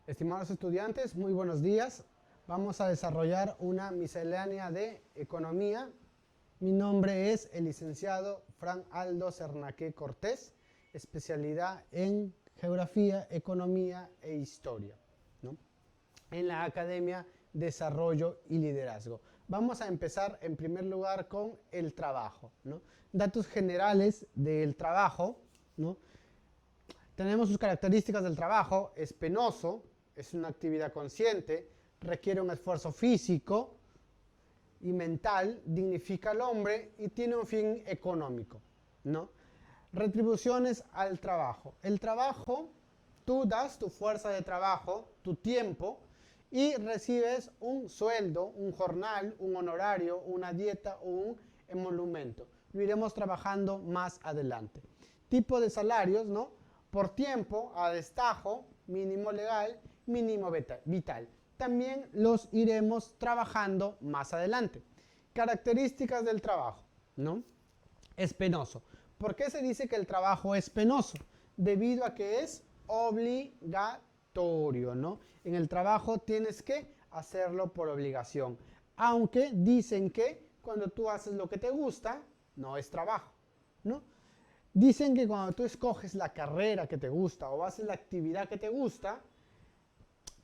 Estimados estudiantes, muy buenos días. Vamos a desarrollar una miscelánea de economía. Mi nombre es el licenciado Fran Aldo Cernaque Cortés, especialidad en geografía, economía e historia, ¿no? En la Academia Desarrollo y Liderazgo. Vamos a empezar en primer lugar con el trabajo, ¿no? Datos generales del trabajo, ¿no? Tenemos sus características del trabajo: es penoso, es una actividad consciente, requiere un esfuerzo físico y mental, dignifica al hombre y tiene un fin económico, ¿no? Retribuciones al trabajo. El trabajo, tú das tu fuerza de trabajo, tu tiempo, y recibes un sueldo, un jornal, un honorario, una dieta o un emolumento. Lo iremos trabajando más adelante. Tipo de salarios, ¿no? Por tiempo, a destajo, mínimo legal, mínimo vital. También los iremos trabajando más adelante. Características del trabajo, ¿no? Es penoso. ¿Por qué se dice que el trabajo es penoso? Debido a que es obligatorio, ¿no? En el trabajo tienes que hacerlo por obligación. Aunque dicen que cuando tú haces lo que te gusta, no es trabajo, ¿no? Dicen que cuando tú escoges la carrera que te gusta o haces la actividad que te gusta,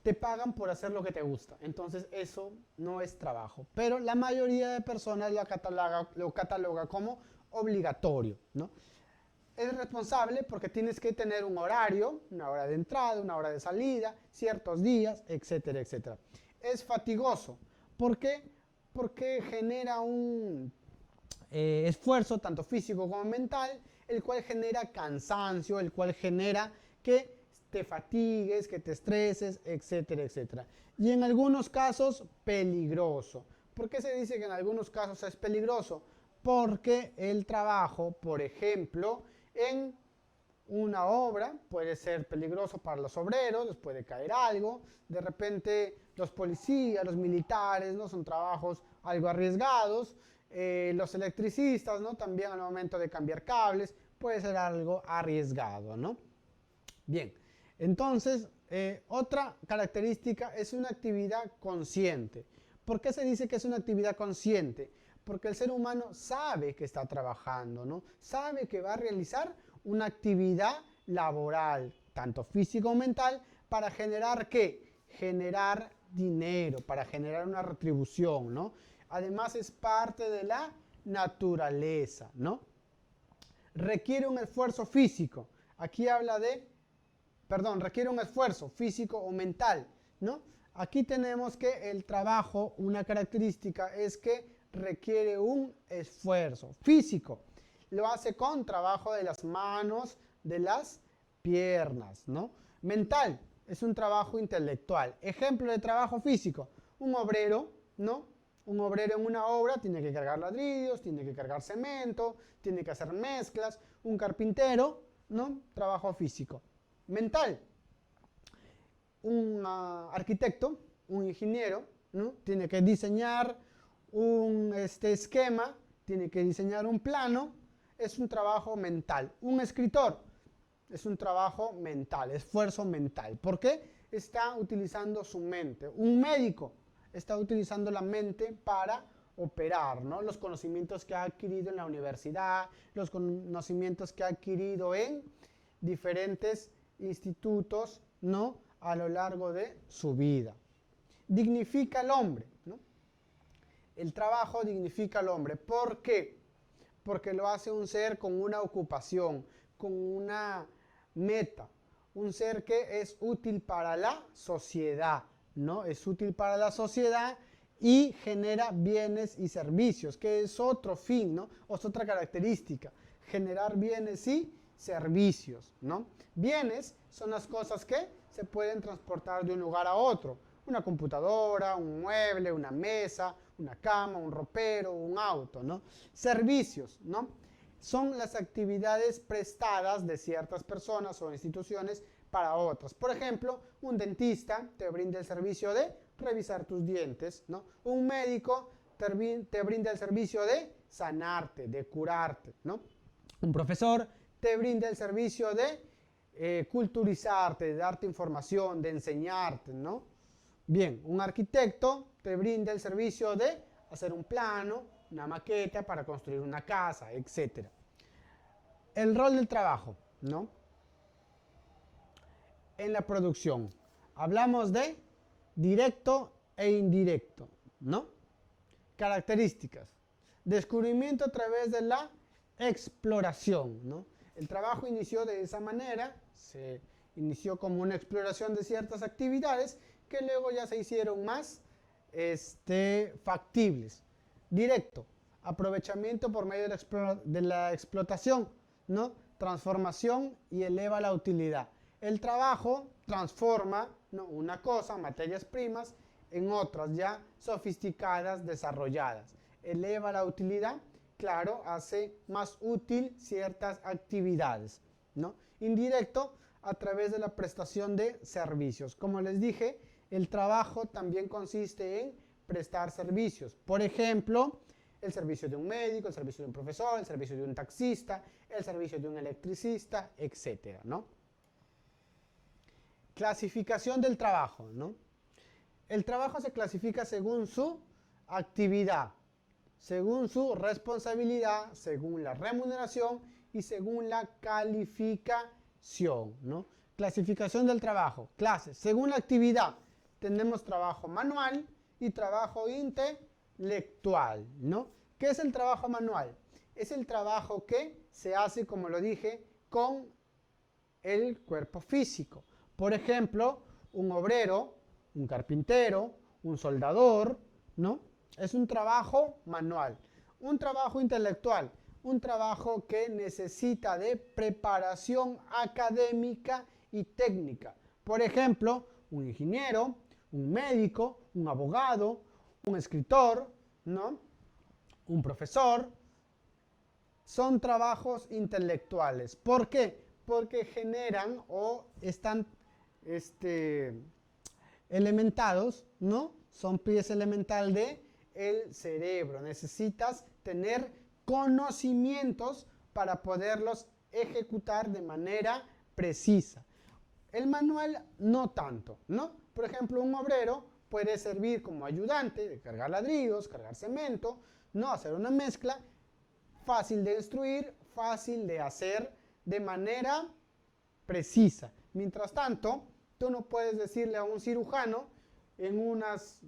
te pagan por hacer lo que te gusta. Entonces eso no es trabajo. Pero la mayoría de personas lo cataloga como obligatorio, ¿no? Es responsable porque tienes que tener un horario, una hora de entrada, una hora de salida, ciertos días, etcétera, etcétera. Es fatigoso. ¿Por qué? Porque genera un esfuerzo tanto físico como mental, el cual genera cansancio, el cual genera que te fatigues, que te estreses, etcétera, etcétera. Y en algunos casos, peligroso. ¿Por qué se dice que en algunos casos es peligroso? Porque el trabajo, por ejemplo, en una obra puede ser peligroso para los obreros, les puede caer algo, de repente los policías, los militares, ¿no? Son trabajos algo arriesgados, los electricistas, ¿no? También al momento de cambiar cables puede ser algo arriesgado, ¿no? Bien, entonces otra característica es una actividad consciente. ¿Por qué se dice que es una actividad consciente? Porque el ser humano sabe que está trabajando, ¿no? Sabe que va a realizar una actividad laboral, tanto físico o mental, para generar ¿qué? Generar dinero, para generar una retribución, ¿no? Además es parte de la naturaleza, ¿no? Requiere un esfuerzo físico. Aquí habla de, requiere un esfuerzo físico o mental, ¿no? Aquí tenemos que el trabajo, una característica es que requiere un esfuerzo físico. Lo hace con trabajo de las manos, de las piernas, ¿no? Mental, es un trabajo intelectual. Ejemplo de trabajo físico, un obrero, ¿no? Un obrero en una obra tiene que cargar ladrillos, tiene que cargar cemento, tiene que hacer mezclas. Un carpintero, ¿no? Trabajo físico. Mental, un arquitecto, un ingeniero, ¿no? Tiene que diseñar un esquema, tiene que diseñar un plano, es un trabajo mental. Un escritor es un trabajo mental, esfuerzo mental. ¿Por qué? Está utilizando su mente. Un médico está utilizando la mente para operar, ¿no? Los conocimientos que ha adquirido en la universidad, los conocimientos que ha adquirido en diferentes institutos, ¿no? A lo largo de su vida. Dignifica al hombre, ¿no? El trabajo dignifica al hombre. ¿Por qué? Porque lo hace un ser con una ocupación, con una meta, un ser que es útil para la sociedad, ¿no? Es útil para la sociedad y genera bienes y servicios, que es otro fin, ¿no? O es otra característica, generar bienes y servicios, ¿no? Bienes son las cosas que se pueden transportar de un lugar a otro. Una computadora, un mueble, una mesa, una cama, un ropero, un auto, ¿no? Servicios, ¿no? Son las actividades prestadas de ciertas personas o instituciones para otras. Por ejemplo, un dentista te brinda el servicio de revisar tus dientes, ¿no? Un médico te brinda el servicio de sanarte, de curarte, ¿no? Un profesor te brinda el servicio de culturizarte, de darte información, de enseñarte, ¿no? Bien, un arquitecto te brinda el servicio de hacer un plano, una maqueta para construir una casa, etc. El rol del trabajo, ¿no? En la producción. Hablamos de directo e indirecto, ¿no? Características. Descubrimiento a través de la exploración, ¿no? El trabajo inició de esa manera, se inició como una exploración de ciertas actividades que luego ya se hicieron más factibles. Directo, aprovechamiento por medio de la explotación, ¿no? Transformación y eleva la utilidad. El trabajo transforma, ¿no?, una cosa, materias primas, en otras ya sofisticadas, desarrolladas. Eleva la utilidad, claro, hace más útil ciertas actividades, ¿no? Indirecto, a través de la prestación de servicios. Como les dije, el trabajo también consiste en prestar servicios. Por ejemplo, el servicio de un médico, el servicio de un profesor, el servicio de un taxista, el servicio de un electricista, etcétera, ¿no? Clasificación del trabajo, ¿no? El trabajo se clasifica según su actividad, según su responsabilidad, según la remuneración y según la calificación, ¿no? Clasificación del trabajo, clases. Según la actividad, tenemos trabajo manual y trabajo intelectual, ¿no? ¿Qué es el trabajo manual? Es el trabajo que se hace, como lo dije, con el cuerpo físico. Por ejemplo, un obrero, un carpintero, un soldador, ¿no? Es un trabajo manual. Un trabajo intelectual, un trabajo que necesita de preparación académica y técnica. Por ejemplo, un ingeniero, un médico, un abogado, un escritor, ¿no? Un profesor. Son trabajos intelectuales. ¿Por qué? Porque generan o están elementados, ¿no? Son pieza elemental de el cerebro. Necesitas tener conocimientos para poderlos ejecutar de manera precisa. El manual no tanto, ¿no? Por ejemplo, un obrero puede servir como ayudante de cargar ladrillos, cargar cemento, ¿no? Hacer una mezcla fácil de destruir, fácil de hacer de manera precisa. Mientras tanto, tú no puedes decirle a un cirujano en unas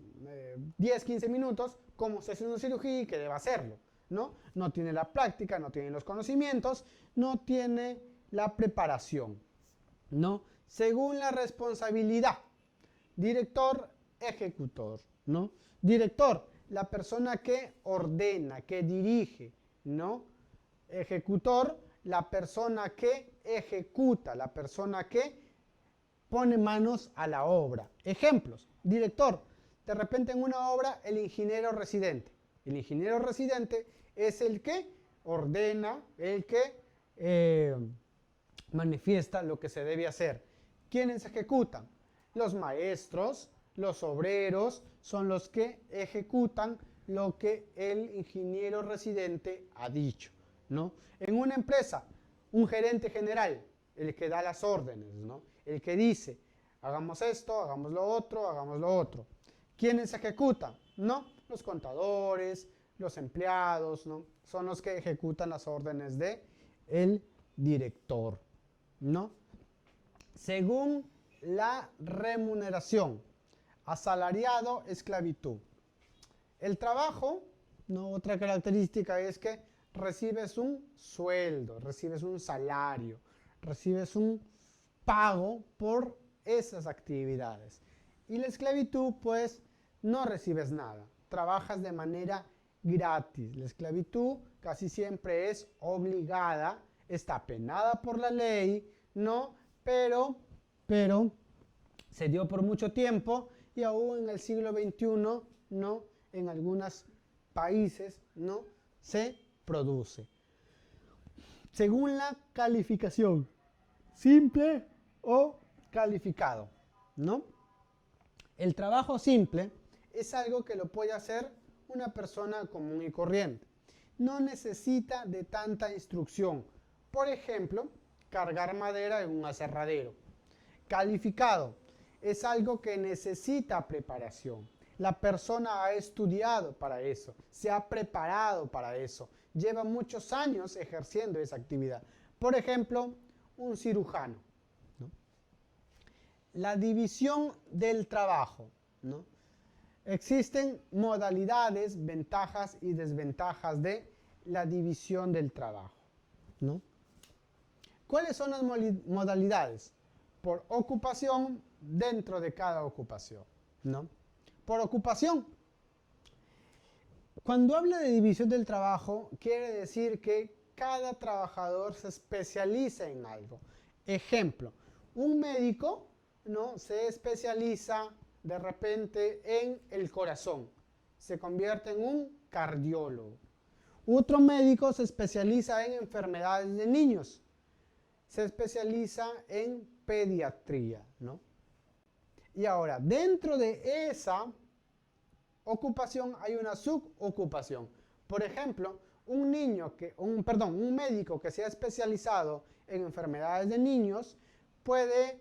10-15 minutos cómo se hace una cirugía y que debe hacerlo, ¿no? No tiene la práctica, no tiene los conocimientos, no tiene la preparación, ¿no? Según la responsabilidad, director, ejecutor, ¿no? Director, la persona que ordena, que dirige, ¿no? Ejecutor, la persona que ejecuta, la persona que pone manos a la obra. Ejemplos, director, de repente en una obra el ingeniero residente. El ingeniero residente es el que ordena, el que manifiesta lo que se debe hacer. ¿Quiénes ejecutan? Los maestros, los obreros, son los que ejecutan lo que el ingeniero residente ha dicho, ¿no? En una empresa, un gerente general, el que da las órdenes, ¿no? El que dice, hagamos esto, hagamos lo otro, hagamos lo otro. ¿Quiénes ejecutan? ¿No? Los contadores, los empleados, ¿no? Son los que ejecutan las órdenes de el director, ¿no? Según la remuneración, asalariado, esclavitud. El trabajo, ¿no? Otra característica es que recibes un sueldo, recibes un salario, recibes un pago por esas actividades. Y la esclavitud, pues, no recibes nada, trabajas de manera gratis. La esclavitud casi siempre es obligada, está penada por la ley, ¿no? Pero se dio por mucho tiempo y aún en el siglo XXI, ¿no? En algunos países, ¿no? Se produce. Según la calificación, simple o calificado, ¿no? El trabajo simple es algo que lo puede hacer una persona común y corriente. No necesita de tanta instrucción. Por ejemplo, cargar madera en un aserradero. Calificado es algo que necesita preparación. La persona ha estudiado para eso, se ha preparado para eso, lleva muchos años ejerciendo esa actividad. Por ejemplo, un cirujano, ¿no? La división del trabajo, ¿no? Existen modalidades, ventajas y desventajas de la división del trabajo, ¿no? ¿Cuáles son las modalidades? Por ocupación, dentro de cada ocupación, ¿no? Por ocupación. Cuando habla de división del trabajo, quiere decir que cada trabajador se especializa en algo. Ejemplo, un médico, ¿no?, se especializa de repente en el corazón, se convierte en un cardiólogo. Otro médico se especializa en enfermedades de niños, se especializa en pediatría, ¿no? Y ahora, dentro de esa ocupación hay una subocupación. Por ejemplo, un médico que sea especializado en enfermedades de niños puede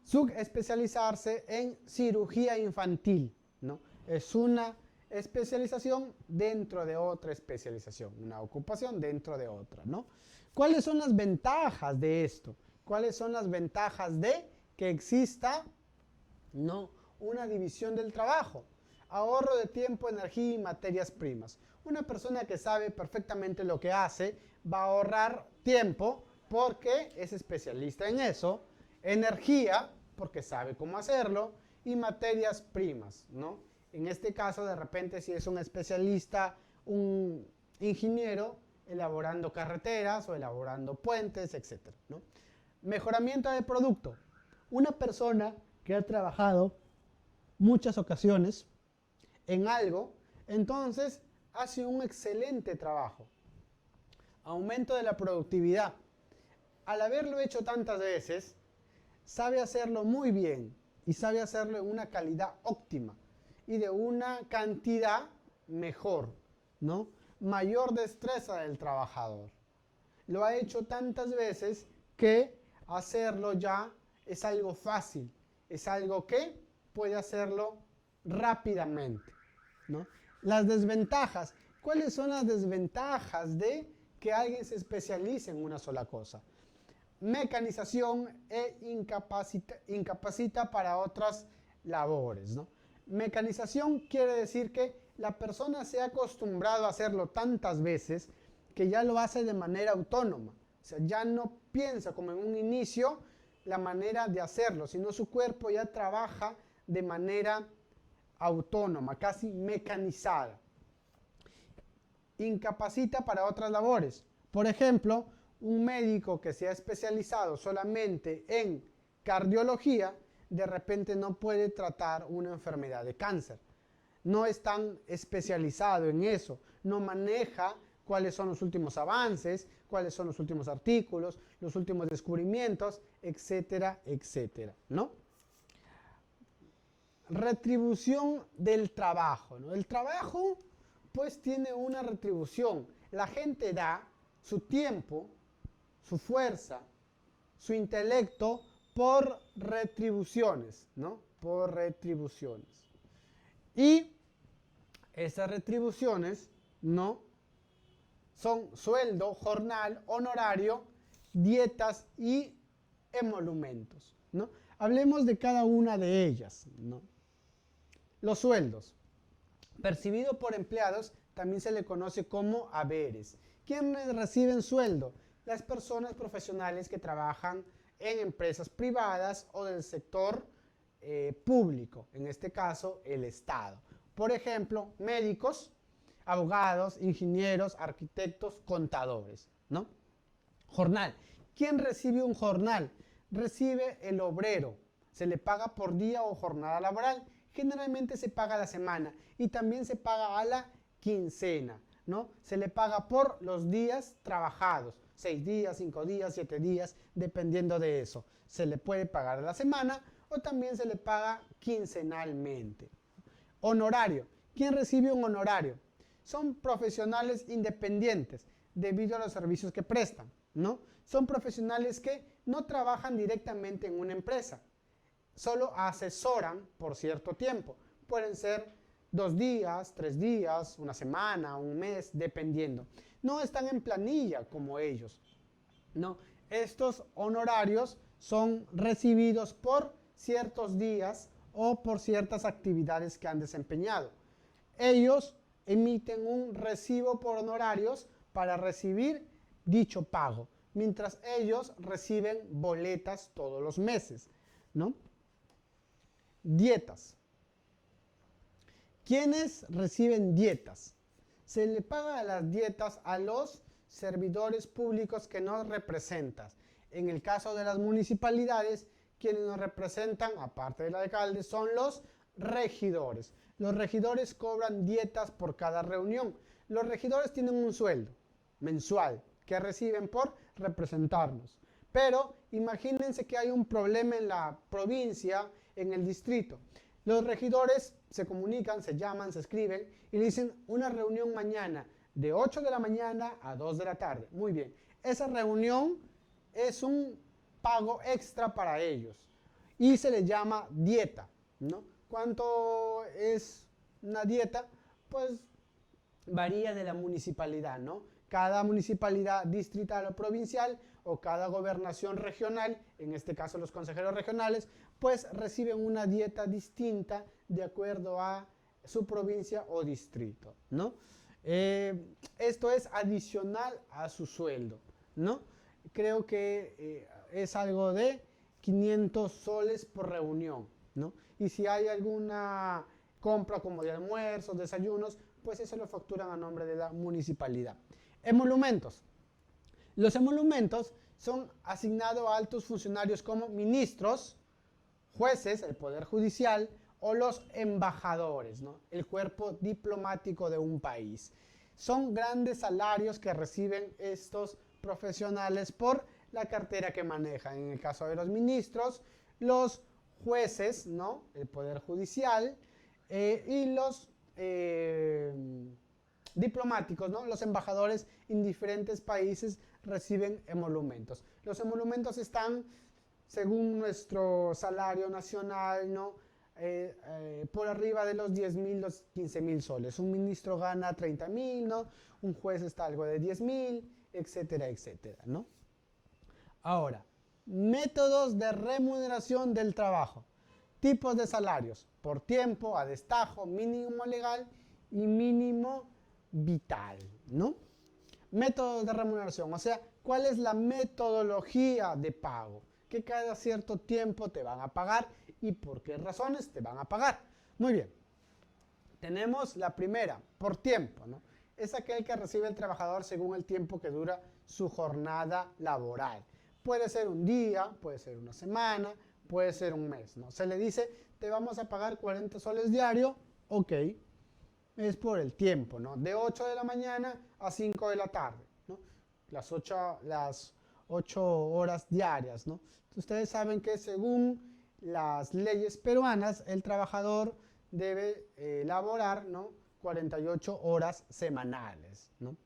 subespecializarse en cirugía infantil, ¿no? Es una especialización dentro de otra especialización, una ocupación dentro de otra, ¿no? ¿Cuáles son las ventajas de esto? ¿Cuáles son las ventajas de que exista, no, una división del trabajo? Ahorro de tiempo, energía y materias primas. Una persona que sabe perfectamente lo que hace va a ahorrar tiempo porque es especialista en eso, energía porque sabe cómo hacerlo y materias primas, ¿no? En este caso, de repente, si es un especialista, un ingeniero, elaborando carreteras o elaborando puentes, etc., ¿no? Mejoramiento de producto. Una persona que ha trabajado muchas ocasiones en algo, entonces hace un excelente trabajo. Aumento de la productividad. Al haberlo hecho tantas veces, sabe hacerlo muy bien y sabe hacerlo en una calidad óptima y de una cantidad mejor, ¿no? Mayor destreza del trabajador. Lo ha hecho tantas veces que hacerlo ya es algo fácil, es algo que puede hacerlo rápidamente, ¿no? Las desventajas. ¿Cuáles son las desventajas de que alguien se especialice en una sola cosa? Mecanización e incapacita para otras labores, ¿no? Mecanización quiere decir que la persona se ha acostumbrado a hacerlo tantas veces que ya lo hace de manera autónoma. O sea, ya no piensa como en un inicio la manera de hacerlo, sino su cuerpo ya trabaja de manera autónoma, casi mecanizada. Incapacita para otras labores. Por ejemplo, un médico que se ha especializado solamente en cardiología, de repente no puede tratar una enfermedad de cáncer. No es tan especializado en eso, no maneja cuáles son los últimos avances, cuáles son los últimos artículos, los últimos descubrimientos, etcétera, etcétera, ¿no? Retribución del trabajo, ¿no? El trabajo, pues, tiene una retribución. La gente da su tiempo, su fuerza, su intelecto por retribuciones, ¿no? Por retribuciones. Y esas retribuciones, ¿no?, son sueldo, jornal, honorario, dietas y emolumentos, ¿no? Hablemos de cada una de ellas, ¿no? Los sueldos. Percibido por empleados, también se le conoce como haberes. ¿Quiénes reciben sueldo? Las personas profesionales que trabajan en empresas privadas o del sector público, en este caso el Estado. Por ejemplo, médicos, abogados, ingenieros, arquitectos, contadores, ¿no? Jornal. ¿Quién recibe un jornal? Recibe el obrero. Se le paga por día o jornada laboral. Generalmente se paga a la semana y también se paga a la quincena, ¿no? Se le paga por los días trabajados, 6 días, 5 días, 7 días, dependiendo de eso. Se le puede pagar a la semana o también se le paga quincenalmente. Honorario. ¿Quién recibe un honorario? Son profesionales independientes debido a los servicios que prestan, ¿no? son profesionales que no trabajan directamente en una empresa, solo asesoran por cierto tiempo. Pueden ser 2 días, 3 días, una semana, un mes, dependiendo. No están en planilla como ellos. No, estos honorarios son recibidos por ciertos días o por ciertas actividades que han desempeñado. Ellos emiten un recibo por honorarios para recibir dicho pago, mientras ellos reciben boletas todos los meses, ¿no? Dietas. ¿Quiénes reciben dietas? Se le paga las dietas a los servidores públicos que nos representan. En el caso de las municipalidades, quienes nos representan, aparte del alcalde, son los regidores. Los regidores cobran dietas por cada reunión. Los regidores tienen un sueldo mensual que reciben por representarnos. Pero imagínense que hay un problema en la provincia, en el distrito. Los regidores se comunican, se llaman, se escriben y le dicen una reunión mañana de 8 de la mañana a 2 de la tarde. Muy bien. Esa reunión es un pago extra para ellos y se le llama dieta, ¿no? ¿Cuánto es una dieta? Pues varía de la municipalidad, ¿no? Cada municipalidad distrital o provincial o cada gobernación regional, en este caso los consejeros regionales, pues reciben una dieta distinta de acuerdo a su provincia o distrito, ¿no? Esto es adicional a su sueldo, ¿no? Creo que es algo de 500 soles por reunión, ¿no? Y si hay alguna compra como de almuerzos, desayunos, pues eso lo facturan a nombre de la municipalidad. Emolumentos. Los emolumentos son asignados a altos funcionarios como ministros, jueces, el Poder Judicial, o los embajadores, ¿no? El cuerpo diplomático de un país. Son grandes salarios que reciben estos profesionales por la cartera que manejan. En el caso de los ministros, los jueces, ¿no? El Poder Judicial y los diplomáticos, ¿no? Los embajadores en diferentes países reciben emolumentos. Los emolumentos están, según nuestro salario nacional, ¿no? Por arriba de los 10.000, los 15.000 soles. Un ministro gana 30.000, ¿no? Un juez está algo de 10.000, etcétera, etcétera, ¿no? Ahora, métodos de remuneración del trabajo. Tipos de salarios: por tiempo, a destajo, mínimo legal y mínimo vital, ¿no? Métodos de remuneración, o sea, ¿cuál es la metodología de pago? Que cada cierto tiempo te van a pagar y por qué razones te van a pagar. Muy bien. Tenemos la primera, por tiempo, ¿no? Es aquel que recibe el trabajador según el tiempo que dura su jornada laboral. Puede ser un día, puede ser una semana, puede ser un mes, ¿no? Se le dice, te vamos a pagar 40 soles diario, ok, es por el tiempo, ¿no? De 8 de la mañana a 5 de la tarde, ¿no? Las 8 horas diarias, ¿no? Ustedes saben que según las leyes peruanas, el trabajador debe laborar, ¿no? 48 horas semanales, ¿no?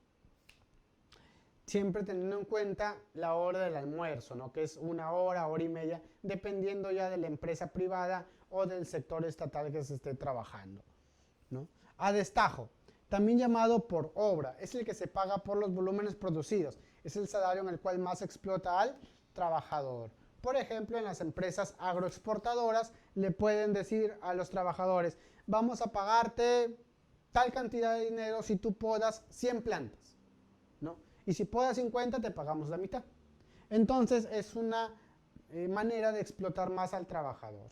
Siempre teniendo en cuenta la hora del almuerzo, ¿no? Que es 1 hora, hora y media, dependiendo ya de la empresa privada o del sector estatal que se esté trabajando, ¿no? A destajo, también llamado por obra, es el que se paga por los volúmenes producidos. Es el salario en el cual más explota al trabajador. Por ejemplo, en las empresas agroexportadoras le pueden decir a los trabajadores, vamos a pagarte tal cantidad de dinero si tú podas 100 plantas, ¿no? Y si podas 50 te pagamos la mitad. Entonces es una manera de explotar más al trabajador,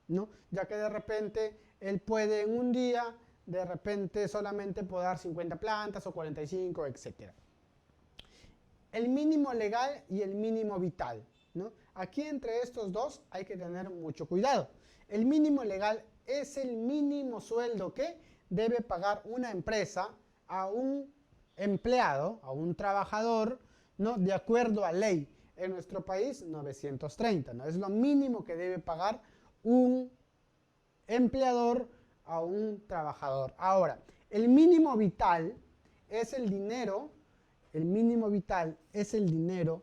¿no? Ya que de repente él puede en un día, de repente solamente podar 50 plantas o 45, etc. El mínimo legal y el mínimo vital, ¿no? Aquí entre estos dos hay que tener mucho cuidado. El mínimo legal es el mínimo sueldo que debe pagar una empresa a un empleado, a un trabajador, ¿no? De acuerdo a ley. En nuestro país, 930, ¿no? Es lo mínimo que debe pagar un empleador a un trabajador. Ahora, el mínimo vital es el dinero, el mínimo vital es el dinero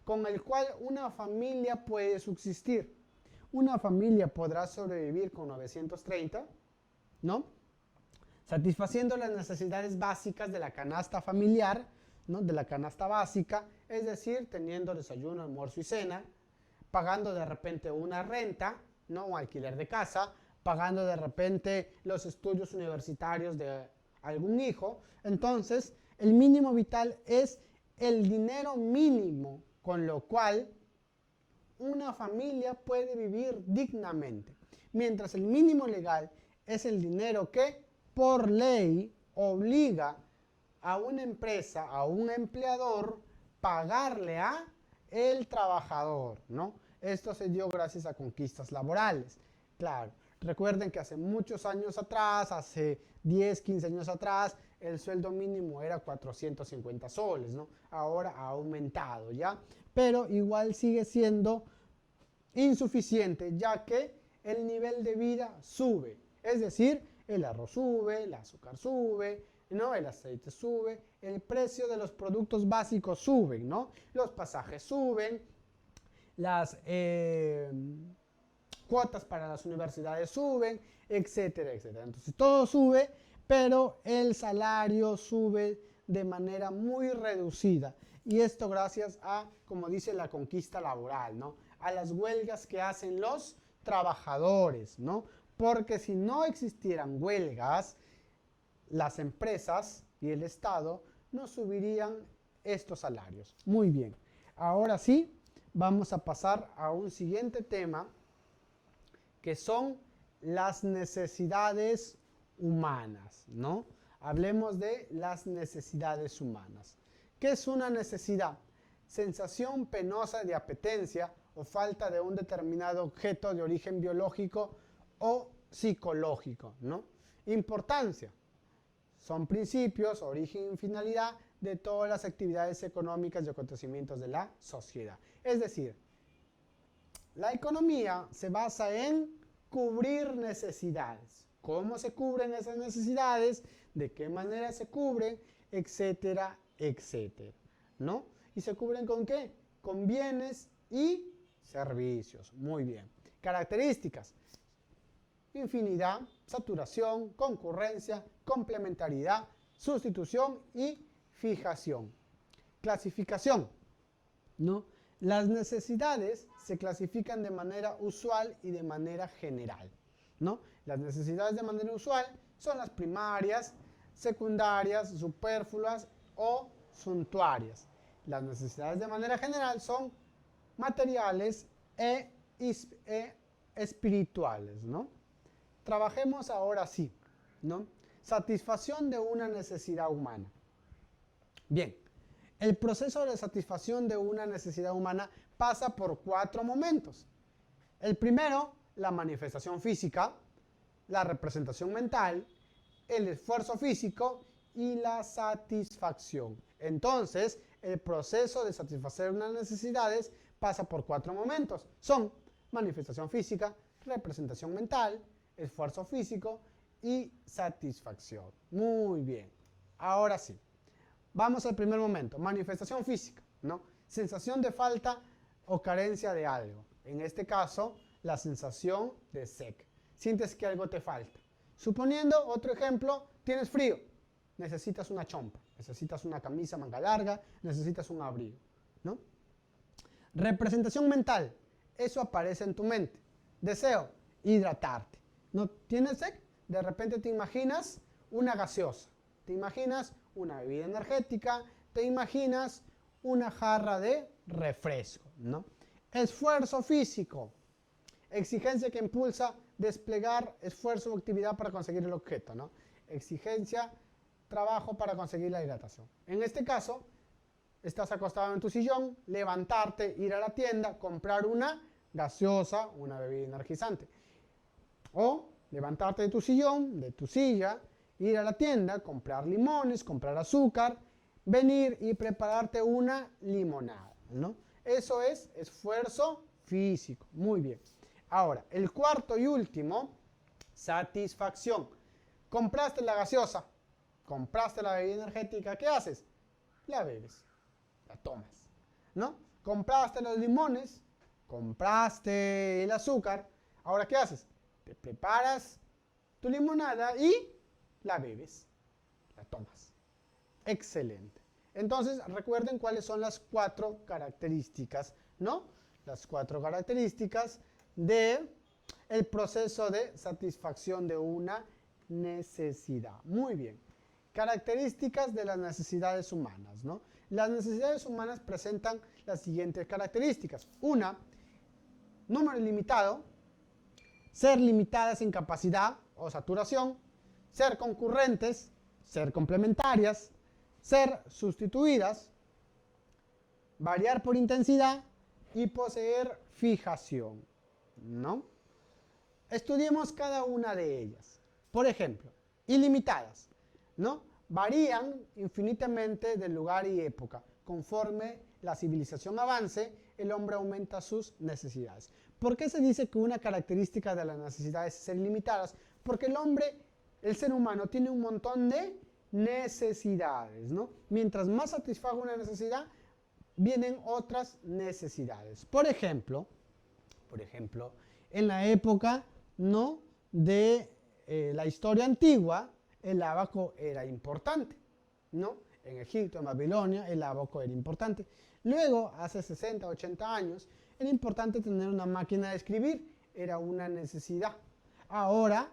con el cual una familia puede subsistir. Una familia podrá sobrevivir con 930, ¿no? Satisfaciendo las necesidades básicas de la canasta familiar, ¿no? De la canasta básica, es decir, teniendo desayuno, almuerzo y cena, pagando de repente una renta, ¿no? Un alquiler de casa, pagando de repente los estudios universitarios de algún hijo. Entonces, el mínimo vital es el dinero mínimo con lo cual una familia puede vivir dignamente, mientras el mínimo legal es el dinero que por ley obliga a una empresa, a un empleador, pagarle a el trabajador, ¿no? Esto se dio gracias a conquistas laborales. Claro, recuerden que hace muchos años atrás, hace 10, 15 años atrás, el sueldo mínimo era 450 soles, ¿no? Ahora ha aumentado, ¿ya? Pero igual sigue siendo insuficiente, ya que el nivel de vida sube. Es decir, el arroz sube, el azúcar sube, ¿no? El aceite sube, el precio de los productos básicos suben, ¿no? Los pasajes suben, las cuotas para las universidades suben, etcétera, etcétera. Entonces todo sube, pero el salario sube de manera muy reducida. Y esto gracias a, como dice, la conquista laboral, ¿no? A las huelgas que hacen los trabajadores, ¿no? Porque si no existieran huelgas, las empresas y el Estado no subirían estos salarios. Muy bien. Ahora sí, vamos a pasar a un siguiente tema, que son las necesidades humanas, ¿no? Hablemos de las necesidades humanas. ¿Qué es una necesidad? Sensación penosa de apetencia o falta de un determinado objeto de origen biológico o psicológico, ¿no? Importancia. Son principios, origen y finalidad de todas las actividades económicas y acontecimientos de la sociedad. Es decir, la economía se basa en cubrir necesidades. ¿Cómo se cubren esas necesidades? ¿De qué manera se cubren? Etcétera, etcétera, ¿no? ¿Y se cubren con qué? Con bienes y servicios. Muy bien. Características: infinidad, saturación, concurrencia, complementariedad, sustitución y fijación. Clasificación, ¿no? Las necesidades se clasifican de manera usual y de manera general, ¿no? Las necesidades de manera usual son las primarias, secundarias, superfluas o suntuarias. Las necesidades de manera general son materiales e espirituales, ¿no? Trabajemos ahora sí, ¿no? Satisfacción de una necesidad humana. Bien, el proceso de satisfacción de una necesidad humana pasa por 4 momentos. El primero, la manifestación física, la representación mental, el esfuerzo físico y la satisfacción. Entonces, el proceso de satisfacer unas necesidades pasa por 4 momentos. Son manifestación física, representación mental, esfuerzo físico y satisfacción. Muy bien. Ahora sí. Vamos al primer momento. Manifestación física, ¿no? Sensación de falta o carencia de algo. En este caso, la sensación de sed. Sientes que algo te falta. Suponiendo, otro ejemplo, tienes frío. Necesitas una chompa, necesitas una camisa manga larga, necesitas un abrigo, ¿no? Representación mental. Eso aparece en tu mente. Deseo, hidratarte. ¿No tienes sed? De repente te imaginas una gaseosa. Te imaginas una bebida energética. Te imaginas una jarra de refresco, ¿no? Esfuerzo físico. Exigencia que impulsa desplegar esfuerzo o actividad para conseguir el objeto, ¿no? Exigencia, trabajo para conseguir la hidratación. En este caso, estás acostado en tu sillón, levantarte, ir a la tienda, comprar una gaseosa, una bebida energizante. O levantarte de tu sillón, de tu silla, ir a la tienda, comprar limones, comprar azúcar, venir y prepararte una limonada, ¿no? Eso es esfuerzo físico. Muy bien. Ahora, el cuarto y último, satisfacción. Compraste la gaseosa, compraste la bebida energética, ¿qué haces? La bebes, la tomas, ¿no? Compraste los limones, compraste el azúcar. Ahora, ¿qué haces? Te preparas tu limonada y la bebes, la tomas. Excelente. Entonces, recuerden cuáles son las 4 características, ¿no? Las 4 características de el proceso de satisfacción de una necesidad. Muy bien. Características de las necesidades humanas, ¿no? Las necesidades humanas presentan las siguientes características. Una, número ilimitado, ser limitadas en capacidad o saturación, ser concurrentes, ser complementarias, ser sustituidas, variar por intensidad y poseer fijación, ¿no? Estudiemos cada una de ellas. Por ejemplo, ilimitadas, ¿no? Varían infinitamente de lugar y época. Conforme la civilización avance, el hombre aumenta sus necesidades. ¿Por qué se dice que una característica de las necesidades es ser ilimitadas? Porque el hombre, el ser humano, tiene un montón de necesidades, ¿no? Mientras más satisfaga una necesidad, vienen otras necesidades. Por ejemplo, en la época, ¿no?, de la historia antigua, el ábaco era importante, ¿no? En Egipto, en Babilonia, el ábaco era importante. Luego, hace 60, 80 años, era importante tener una máquina de escribir, era una necesidad. Ahora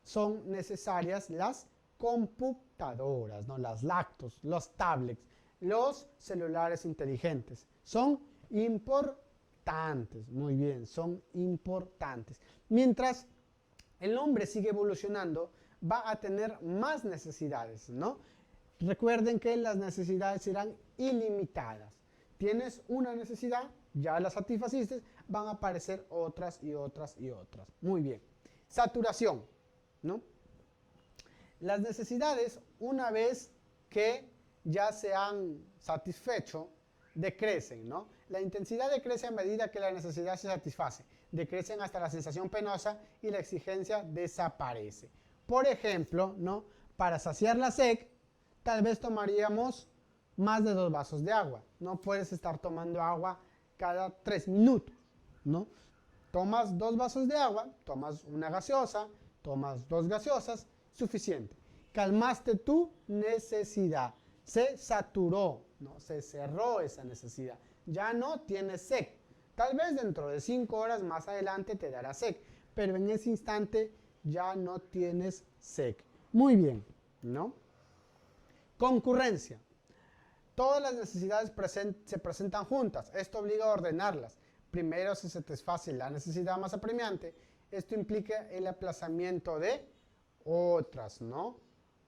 son necesarias las computadoras, ¿no? Las laptops, los tablets, los celulares inteligentes. Son importantes, muy bien, son importantes. Mientras el hombre sigue evolucionando, va a tener más necesidades, ¿no? Recuerden que las necesidades serán ilimitadas. Tienes una necesidad, ya la satisfaciste, van a aparecer otras y otras y otras. Muy bien. Saturación, ¿no? Las necesidades, una vez que ya se han satisfecho, decrecen, ¿no? La intensidad decrece a medida que la necesidad se satisface. Decrecen hasta la sensación penosa y la exigencia desaparece. Por ejemplo, ¿no?, para saciar la sed, tal vez tomaríamos más de 2 vasos de agua. No puedes estar tomando agua cada 3 minutos, ¿no? Tomas 2 vasos de agua, tomas una gaseosa, tomas 2 gaseosas, suficiente. Calmaste tu necesidad. Se saturó, ¿no? Se cerró esa necesidad. Ya no tienes sed. Tal vez dentro de 5 horas más adelante te dará sed, pero en ese instante ya no tienes sed. Muy bien, ¿no? Concurrencia. Todas las necesidades se presentan juntas. Esto obliga a ordenarlas. Primero se satisface la necesidad más apremiante. Esto implica el aplazamiento de otras, ¿no?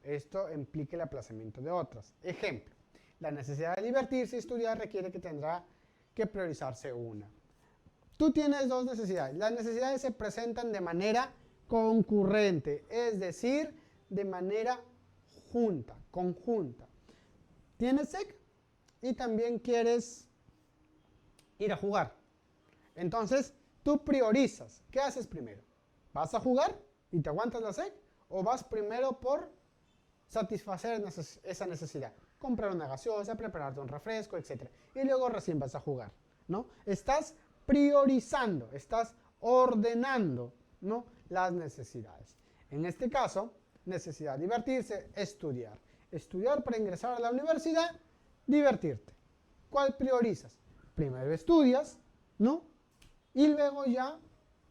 Esto implica el aplazamiento de otras. Ejemplo, la necesidad de divertirse y estudiar requiere que tendrá que priorizarse una. Tú tienes 2 necesidades. Las necesidades se presentan de manera concurrente, es decir, de manera conjunta. Tienes sed y también quieres ir a jugar. Entonces, tú priorizas. ¿Qué haces primero? ¿Vas a jugar y te aguantas la sed? ¿O vas primero por satisfacer esa necesidad? Comprar una gaseosa, prepararte un refresco, etc. Y luego recién vas a jugar, ¿no? Estás priorizando, estás ordenando, ¿no?, las necesidades. En este caso, necesidad de divertirse, estudiar. Estudiar para ingresar a la universidad, divertirte. ¿Cuál priorizas? Primero estudias, ¿no? Y luego ya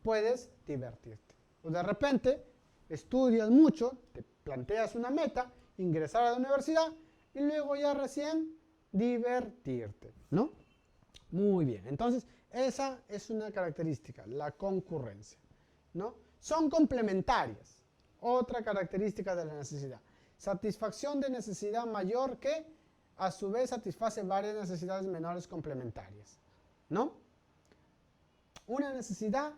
puedes divertirte. O de repente, estudias mucho, te planteas una meta, ingresar a la universidad y luego ya recién divertirte, ¿no? Muy bien, entonces esa es una característica, la concurrencia, ¿no? Son complementarias, otra característica de la necesidad. Satisfacción de necesidad mayor que a su vez satisface varias necesidades menores complementarias, ¿no? Una necesidad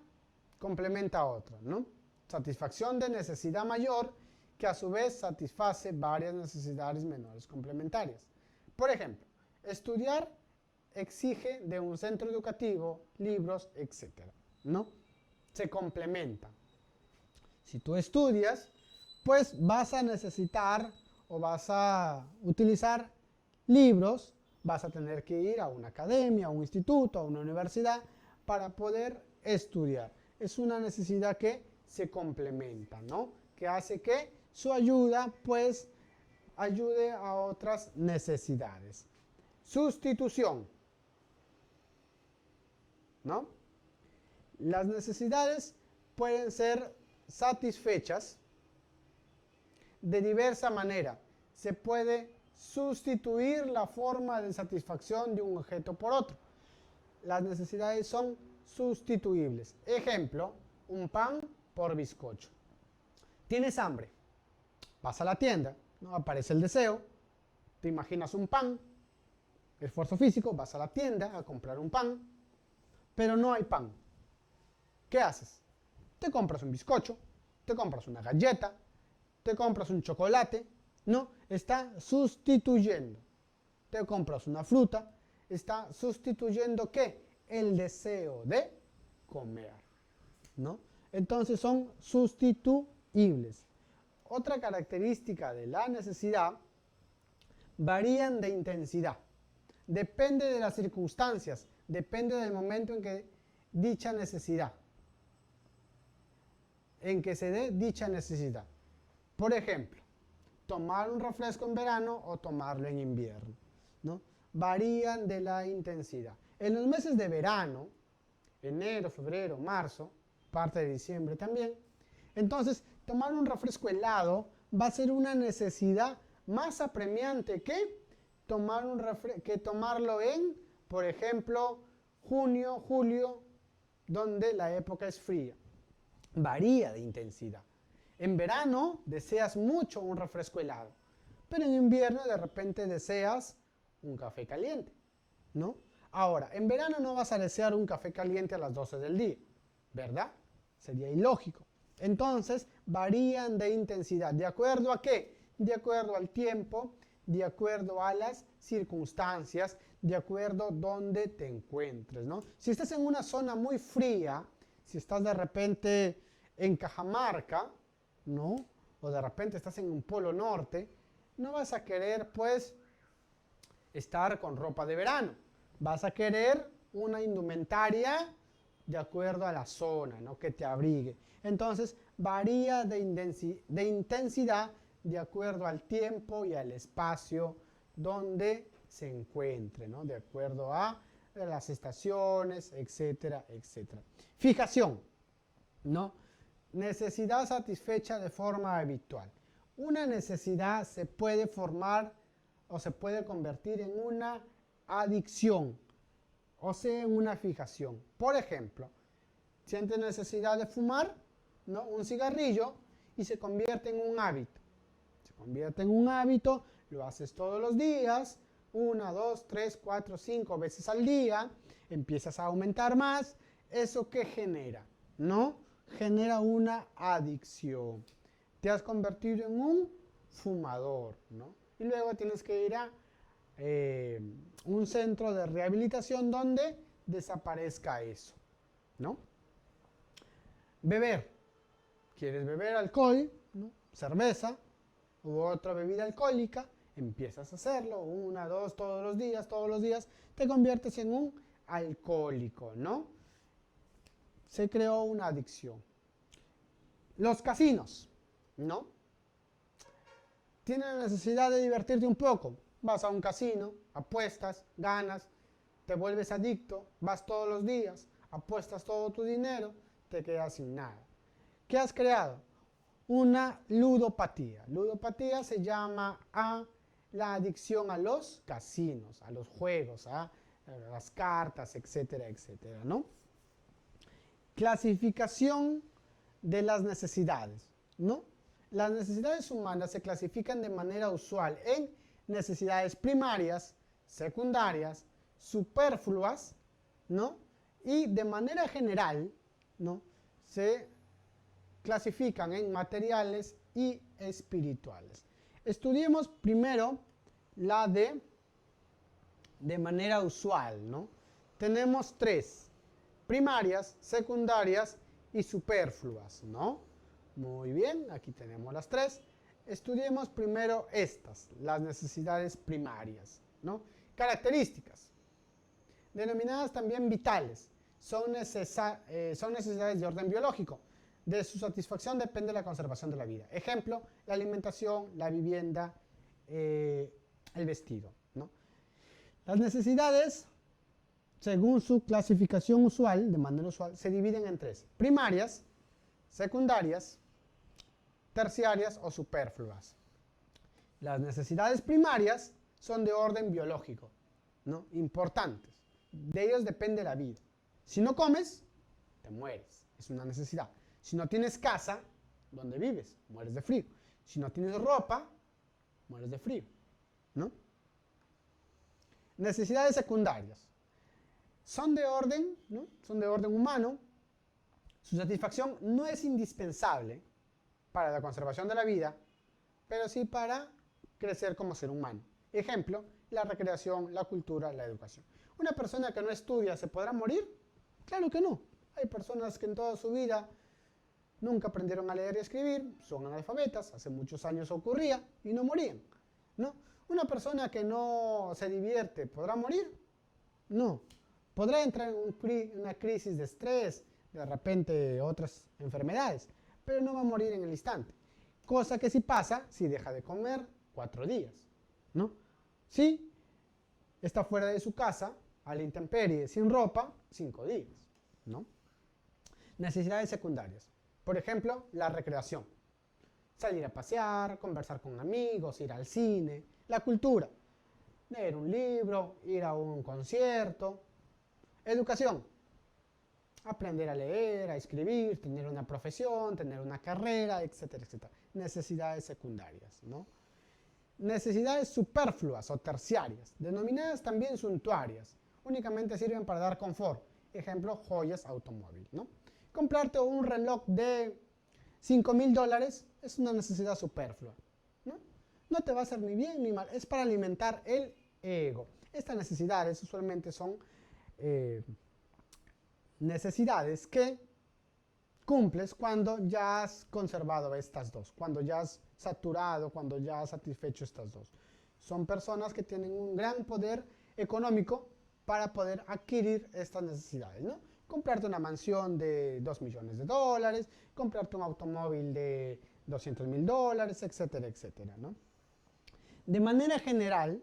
complementa a otra, ¿no? Satisfacción de necesidad mayor que a su vez satisface varias necesidades menores complementarias. Por ejemplo, estudiar exige de un centro educativo libros, etc., ¿no? Se complementan. Si tú estudias, pues vas a necesitar o vas a utilizar libros vas a tener que ir a una academia, a un instituto, a una universidad para poder estudiar. Es una necesidad que se complementa, ¿no? Que hace que su ayuda, pues, ayude a otras necesidades. Sustitución, ¿no? Las necesidades pueden ser satisfechas de diversa manera. Se puede sustituir la forma de satisfacción de un objeto por otro. Las necesidades son sustituibles. Ejemplo, un pan por bizcocho. Tienes hambre, vas a la tienda, ¿no? Aparece el deseo, te imaginas un pan, esfuerzo físico, vas a la tienda a comprar un pan, pero no hay pan. ¿Qué haces? Te compras un bizcocho, te compras una galleta, te compras un chocolate, ¿no? Está sustituyendo. Te compras una fruta, está sustituyendo ¿qué? El deseo de comer, ¿no? Entonces son sustituibles. Otra característica de la necesidad, varían de intensidad. Depende de las circunstancias, depende del momento en que dicha necesidad, en que se dé dicha necesidad. Por ejemplo, tomar un refresco en verano o tomarlo en invierno, ¿no? Varían de la intensidad. En los meses de verano, enero, febrero, marzo, parte de diciembre también, entonces tomar un refresco helado va a ser una necesidad más apremiante que tomarlo en, por ejemplo, junio, julio, donde la época es fría. Varía de intensidad. En verano deseas mucho un refresco helado, pero en invierno de repente deseas un café caliente, ¿no? Ahora, en verano no vas a desear un café caliente a las 12 del día, ¿verdad? Sería ilógico. Entonces, varían de intensidad. ¿De acuerdo a qué? De acuerdo al tiempo, de acuerdo a las circunstancias, de acuerdo a donde te encuentres, ¿no? Si estás en una zona muy fría, si estás de repente en Cajamarca, ¿no? O de repente estás en un polo norte, no vas a querer, pues, estar con ropa de verano. Vas a querer una indumentaria de acuerdo a la zona, ¿no? Que te abrigue. Entonces, varía de intensidad de acuerdo al tiempo y al espacio donde se encuentre, ¿no? De acuerdo a las estaciones, etcétera, etcétera. Fijación, ¿no? Necesidad satisfecha de forma habitual. Una necesidad se puede formar o se puede convertir en una adicción, o sea, en una fijación. Por ejemplo, sientes necesidad de fumar, ¿no? Un cigarrillo y se convierte en un hábito. Se convierte en un hábito, lo haces todos los días, 1, 2, 3, 4, 5 veces al día, empiezas a aumentar más. ¿Eso qué genera? ¿No? Genera una adicción. Te has convertido en un fumador, ¿no? Y luego tienes que ir a un centro de rehabilitación donde desaparezca eso, ¿no? Beber. ¿Quieres beber alcohol? ¿No? Cerveza u otra bebida alcohólica. Empiezas a hacerlo, 1, 2, todos los días, te conviertes en un alcohólico, ¿no? Se creó una adicción. Los casinos, ¿no? Tienes la necesidad de divertirte un poco. Vas a un casino, apuestas, ganas, te vuelves adicto, vas todos los días, apuestas todo tu dinero, te quedas sin nada. ¿Qué has creado? Una ludopatía. Ludopatía se llama a la adicción a los casinos, a los juegos, a las cartas, etcétera, etcétera, ¿no? Clasificación de las necesidades, ¿no? Las necesidades humanas se clasifican de manera usual en necesidades primarias, secundarias, superfluas, ¿no? Y de manera general, ¿no? Se clasifican en materiales y espirituales. Estudiemos primero la de manera usual, ¿no? Tenemos 3, primarias, secundarias y superfluas, ¿no? Muy bien, aquí tenemos las 3. Estudiemos primero estas, las necesidades primarias, ¿no? Características, denominadas también vitales, son necesidades de orden biológico. De su satisfacción depende la conservación de la vida. Ejemplo, la alimentación, la vivienda, el vestido, ¿no? Las necesidades, según su clasificación usual, de manera usual, se dividen en tres: primarias, secundarias, terciarias o superfluas. Las necesidades primarias son de orden biológico, ¿no? Importantes. De ellos depende la vida. Si no comes, te mueres. Es una necesidad. Si no tienes casa, ¿dónde vives? Mueres de frío. Si no tienes ropa, mueres de frío, ¿no? Necesidades secundarias. Son de orden, ¿no? Son de orden humano. Su satisfacción no es indispensable para la conservación de la vida, pero sí para crecer como ser humano. Ejemplo, la recreación, la cultura, la educación. ¿Una persona que no estudia se podrá morir? Claro que no. Hay personas que en toda su vida nunca aprendieron a leer y escribir, son analfabetas, hace muchos años ocurría y no morían, ¿no? ¿Una persona que no se divierte podrá morir? No. Podrá entrar en una crisis de estrés, de repente otras enfermedades, pero no va a morir en el instante. Cosa que sí pasa si deja de comer 4 días, ¿no? Si está fuera de su casa, a la intemperie, sin ropa, 5 días, ¿no? Necesidades secundarias. Por ejemplo, la recreación. Salir a pasear, conversar con amigos, ir al cine. La cultura. Leer un libro, ir a un concierto. Educación. Aprender a leer, a escribir, tener una profesión, tener una carrera, etcétera, etcétera. Necesidades secundarias, ¿no? Necesidades superfluas o terciarias, denominadas también suntuarias. Únicamente sirven para dar confort. Ejemplo, joyas, automóvil, ¿no? Comprarte un reloj de $5,000 es una necesidad superflua, ¿no? No te va a hacer ni bien ni mal, es para alimentar el ego. Estas necesidades usualmente son necesidades que cumples cuando ya has conservado estas dos, cuando ya has saturado, cuando ya has satisfecho estas dos. Son personas que tienen un gran poder económico para poder adquirir estas necesidades, ¿no? Comprarte una mansión de $2 millones, comprarte un automóvil de $200,000, etcétera, etcétera, ¿no? De manera general,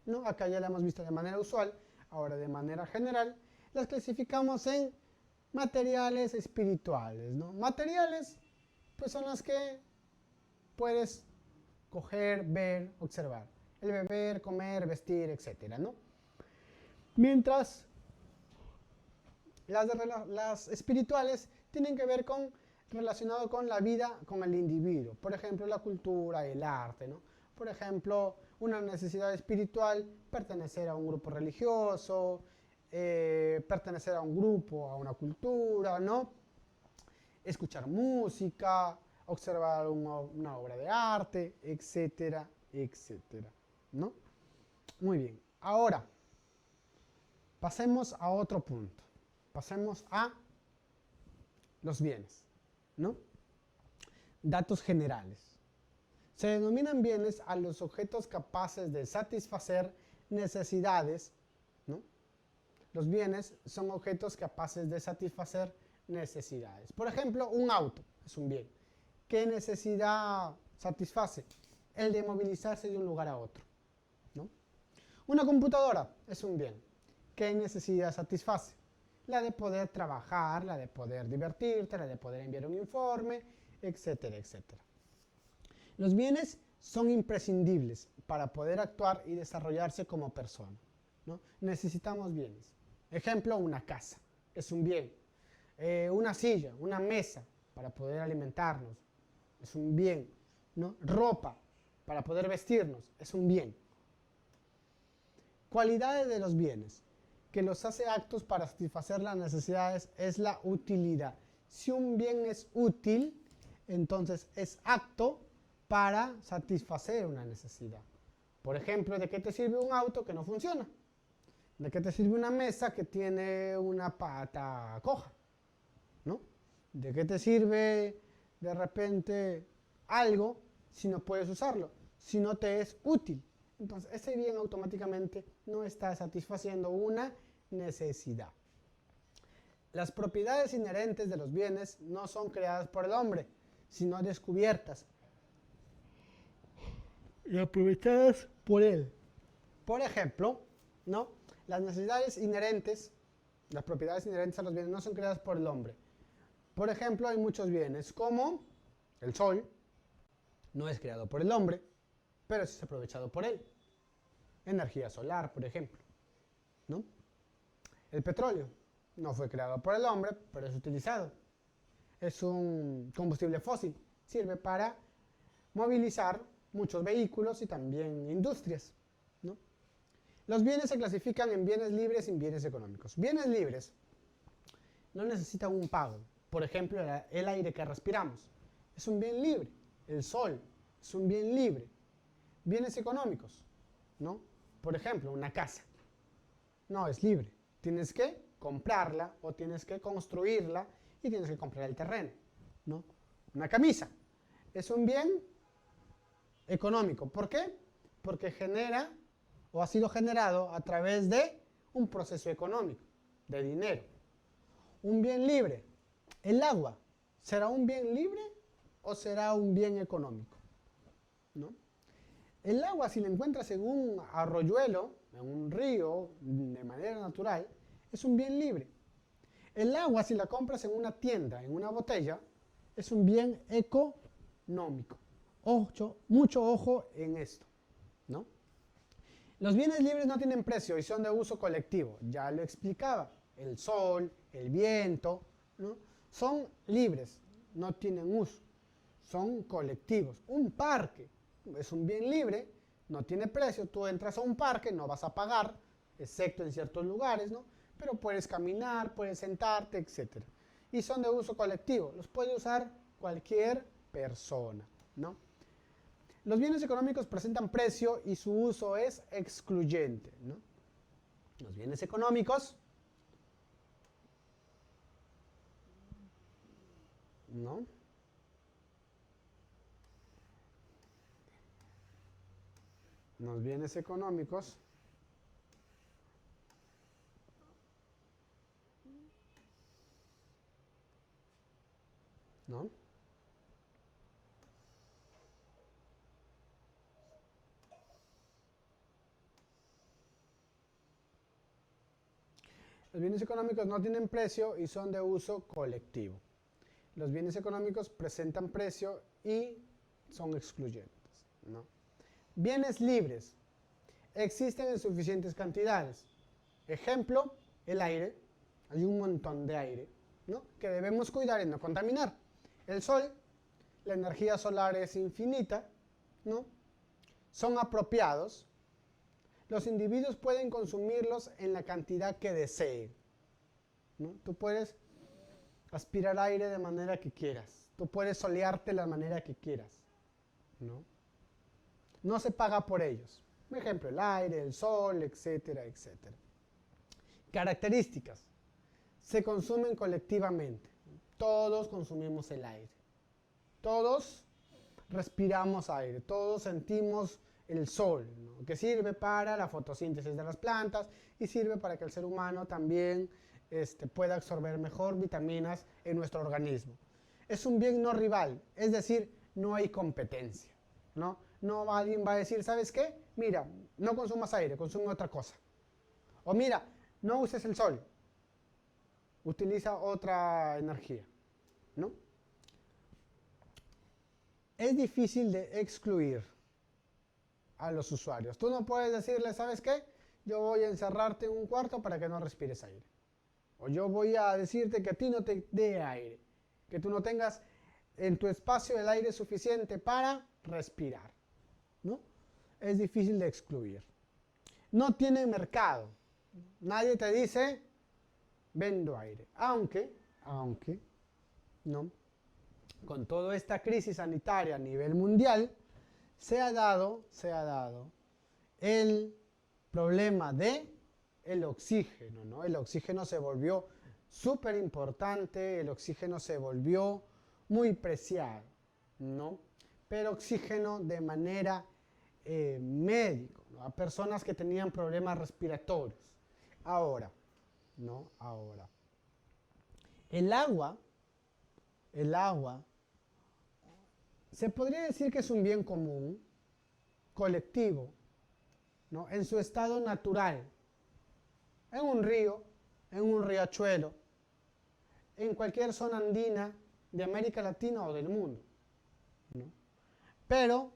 ¿no? Acá ya la hemos visto de manera usual, ahora de manera general, las clasificamos en materiales espirituales, ¿no? Materiales, pues son las que puedes coger, ver, observar. El beber, comer, vestir, etcétera, ¿no? Mientras las espirituales tienen que ver relacionado con la vida, con el individuo. Por ejemplo, la cultura, el arte, ¿no? Por ejemplo, una necesidad espiritual, pertenecer a un grupo religioso, pertenecer a un grupo, a una cultura, ¿no? Escuchar música, observar una obra de arte, etcétera, etcétera, ¿no? Muy bien. Ahora, pasemos a otro punto. Pasemos a los bienes, ¿no? Datos generales. Se denominan bienes a los objetos capaces de satisfacer necesidades, ¿no? Los bienes son objetos capaces de satisfacer necesidades. Por ejemplo, un auto es un bien. ¿Qué necesidad satisface? El de movilizarse de un lugar a otro, ¿no? Una computadora es un bien. ¿Qué necesidad satisface? La de poder trabajar, la de poder divertirte, la de poder enviar un informe, etcétera, etcétera. Los bienes son imprescindibles para poder actuar y desarrollarse como persona, ¿no? Necesitamos bienes. Ejemplo, una casa es un bien. Una silla, una mesa para poder alimentarnos es un bien, ¿no? Ropa para poder vestirnos es un bien. Cualidades de los bienes que los hace aptos para satisfacer las necesidades es la utilidad. Si un bien es útil, entonces es apto para satisfacer una necesidad. Por ejemplo, ¿de qué te sirve un auto que no funciona? ¿De qué te sirve una mesa que tiene una pata coja? ¿No? ¿De qué te sirve de repente algo si no puedes usarlo? Si no te es útil. Entonces, ese bien automáticamente no está satisfaciendo una necesidad. Las propiedades inherentes de los bienes no son creadas por el hombre, sino descubiertas y aprovechadas por él. Por ejemplo, ¿no? Las necesidades inherentes, las propiedades inherentes a los bienes no son creadas por el hombre. Por ejemplo, hay muchos bienes como el sol, no es creado por el hombre, pero sí es aprovechado por él. Energía solar, por ejemplo, ¿no? El petróleo no fue creado por el hombre, pero es utilizado. Es un combustible fósil, sirve para movilizar muchos vehículos y también industrias, ¿no? Los bienes se clasifican en bienes libres y en bienes económicos. Bienes libres no necesitan un pago. Por ejemplo, el aire que respiramos es un bien libre. El sol es un bien libre. Bienes económicos, ¿no? Por ejemplo, una casa. No es libre. Tienes que comprarla o tienes que construirla y tienes que comprar el terreno, ¿no? Una camisa es un bien económico. ¿Por qué? Porque genera o ha sido generado a través de un proceso económico, de dinero. Un bien libre. El agua, ¿será un bien libre o será un bien económico? ¿No? El agua, si la encuentras en un arroyuelo, en un río, de manera natural, es un bien libre. El agua, si la compras en una tienda, en una botella, es un bien económico. Mucho ojo en esto, ¿no? Los bienes libres no tienen precio y son de uso colectivo. Ya lo explicaba. El sol, el viento, ¿no? Son libres, no tienen uso. Son colectivos. Un parque es un bien libre, no tiene precio. Tú entras a un parque, no vas a pagar, excepto en ciertos lugares, ¿no? Pero puedes caminar, puedes sentarte, etc. Y son de uso colectivo. Los puede usar cualquier persona, ¿no? Los bienes económicos presentan precio y su uso es excluyente, ¿no? Los bienes económicos, ¿no? Los bienes económicos ¿no? Los bienes económicos no tienen precio y son de uso colectivo. Los bienes económicos presentan precio y son excluyentes, ¿no? Bienes libres. Existen en suficientes cantidades. Ejemplo, el aire. Hay un montón de aire, ¿no? Que debemos cuidar y no contaminar. El sol, la energía solar es infinita, ¿no? Son apropiados. Los individuos pueden consumirlos en la cantidad que deseen, ¿no? Tú puedes aspirar aire de manera que quieras. Tú puedes solearte de la manera que quieras, ¿no? No se paga por ellos. Por ejemplo, el aire, el sol, etcétera, etcétera. Características. Se consumen colectivamente. Todos consumimos el aire. Todos respiramos aire. Todos sentimos el sol, ¿no? Que sirve para la fotosíntesis de las plantas y sirve para que el ser humano también pueda absorber mejor vitaminas en nuestro organismo. Es un bien no rival, es decir, no hay competencia, ¿no? No alguien va a decir, ¿sabes qué? Mira, no consumas aire, consume otra cosa. O mira, no uses el sol, utiliza otra energía, ¿no? Es difícil de excluir a los usuarios. Tú no puedes decirle, ¿sabes qué? Yo voy a encerrarte en un cuarto para que no respires aire. O yo voy a decirte que a ti no te dé aire. Que tú no tengas en tu espacio el aire suficiente para respirar, ¿no? Es difícil de excluir. No tiene mercado. Nadie te dice, vendo aire. Aunque, ¿no? Con toda esta crisis sanitaria a nivel mundial, se ha dado el problema de el oxígeno, ¿no? El oxígeno se volvió súper importante, el oxígeno se volvió muy preciado, ¿no? Pero oxígeno de manera médico, ¿no? A personas que tenían problemas respiratorios. Ahora, ¿no? Ahora. El agua, se podría decir que es un bien común, colectivo, ¿no? En su estado natural, en un río, en un riachuelo, en cualquier zona andina de América Latina o del mundo, ¿no? Pero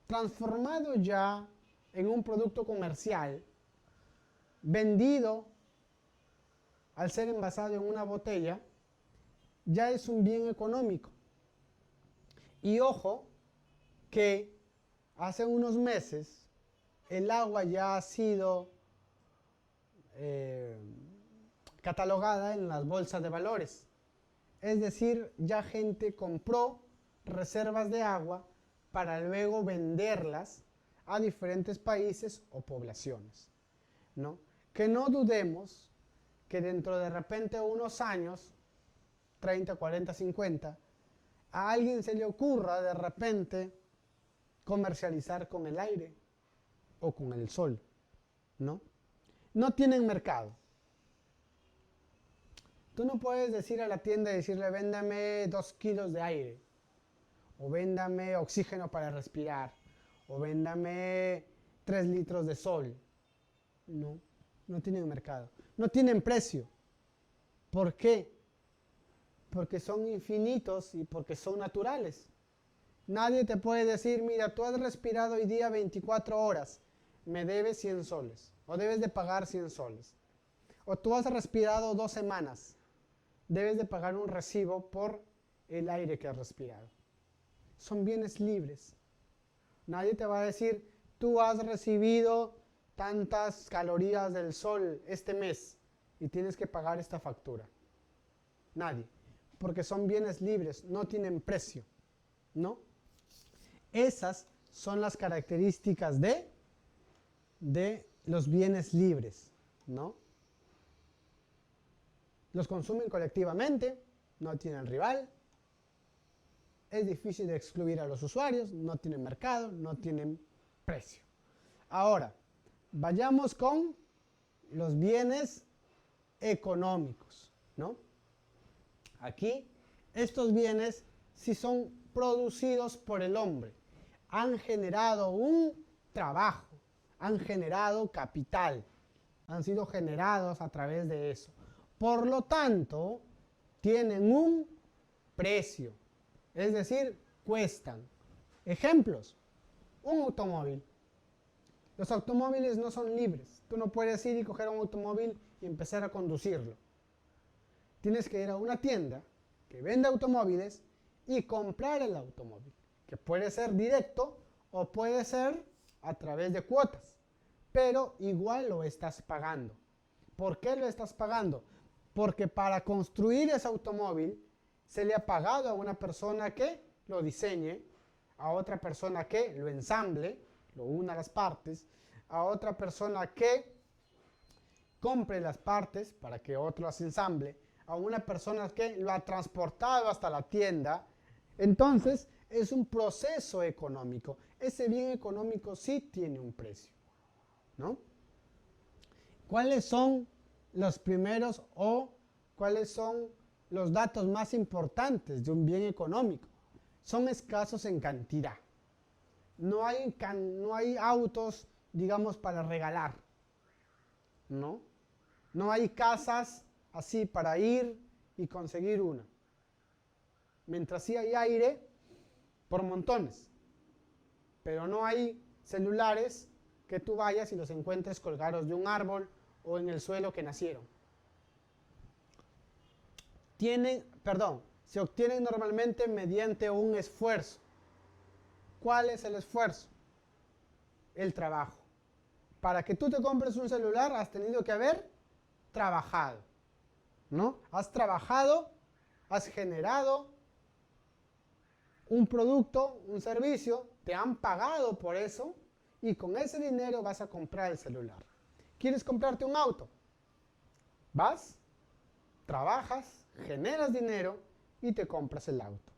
transformado ya en un producto comercial, vendido al ser envasado en una botella, ya es un bien económico. Y ojo que hace unos meses el agua ya ha sido catalogada en las bolsas de valores. Es decir, ya gente compró reservas de agua para luego venderlas a diferentes países o poblaciones, ¿no? Que no dudemos que dentro de repente unos años, 30, 40, 50, a alguien se le ocurra de repente comercializar con el aire o con el sol, ¿no? No tienen mercado. Tú no puedes decir a la tienda y decirle, véndame 2 kilos de aire, o véndame oxígeno para respirar, o véndame 3 litros de sol. No, no tienen mercado. No tienen precio. ¿Por qué? Porque son infinitos y porque son naturales. Nadie te puede decir, mira, tú has respirado hoy día 24 horas, me debes 100 soles, o debes de pagar 100 soles. O tú has respirado 2 semanas, debes de pagar un recibo por el aire que has respirado. Son bienes libres. Nadie te va a decir, tú has recibido tantas calorías del sol este mes y tienes que pagar esta factura. Nadie. Porque son bienes libres, no tienen precio, ¿no? Esas son las características de los bienes libres, ¿no? Los consumen colectivamente, no tienen rival, es difícil de excluir a los usuarios, no tienen mercado, no tienen precio. Ahora, vayamos con los bienes económicos, ¿no? Aquí, estos bienes sí son producidos por el hombre, han generado un trabajo, han generado capital, han sido generados a través de eso. Por lo tanto, tienen un precio, es decir, cuestan. Ejemplos, un automóvil. Los automóviles no son libres. Tú no puedes ir y coger un automóvil y empezar a conducirlo. Tienes que ir a una tienda que vende automóviles y comprar el automóvil, que puede ser directo o puede ser a través de cuotas, pero igual lo estás pagando. ¿Por qué lo estás pagando? Porque para construir ese automóvil se le ha pagado a una persona que lo diseñe, a otra persona que lo ensamble, lo una las partes, a otra persona que compre las partes para que otro las ensamble, a una persona que lo ha transportado hasta la tienda. Entonces es un proceso económico. Ese bien económico sí tiene un precio, ¿no? ¿Cuáles son los primeros o cuáles son los datos más importantes de un bien económico? Son escasos en cantidad. No hay autos, digamos, para regalar, ¿no? No hay casas así para ir y conseguir una. Mientras sí hay aire por montones, pero no hay celulares que tú vayas y los encuentres colgados de un árbol o en el suelo que nacieron. Se obtienen normalmente mediante un esfuerzo. ¿Cuál es el esfuerzo? El trabajo. Para que tú te compres un celular has tenido que haber trabajado, ¿no? Has trabajado, has generado un producto, un servicio, te han pagado por eso y con ese dinero vas a comprar el celular. ¿Quieres comprarte un auto? Vas, trabajas, generas dinero y te compras el auto.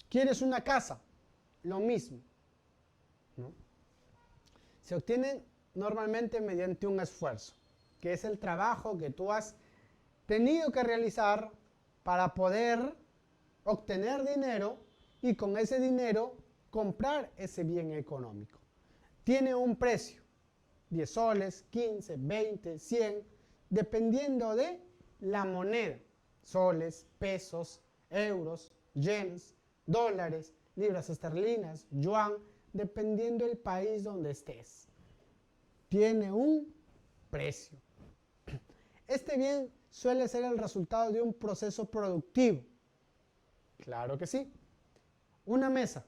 ¿Quieres una casa? Lo mismo, ¿no? Se obtienen normalmente mediante un esfuerzo, que es el trabajo que tú has tenido que realizar para poder obtener dinero y con ese dinero comprar ese bien económico. Tiene un precio, 10 soles, 15, 20, 100, dependiendo de la moneda, soles, pesos, euros, yens, dólares, libras esterlinas, yuan, dependiendo del país donde estés. Tiene un precio. Este bien suele ser el resultado de un proceso productivo. Claro que sí. Una mesa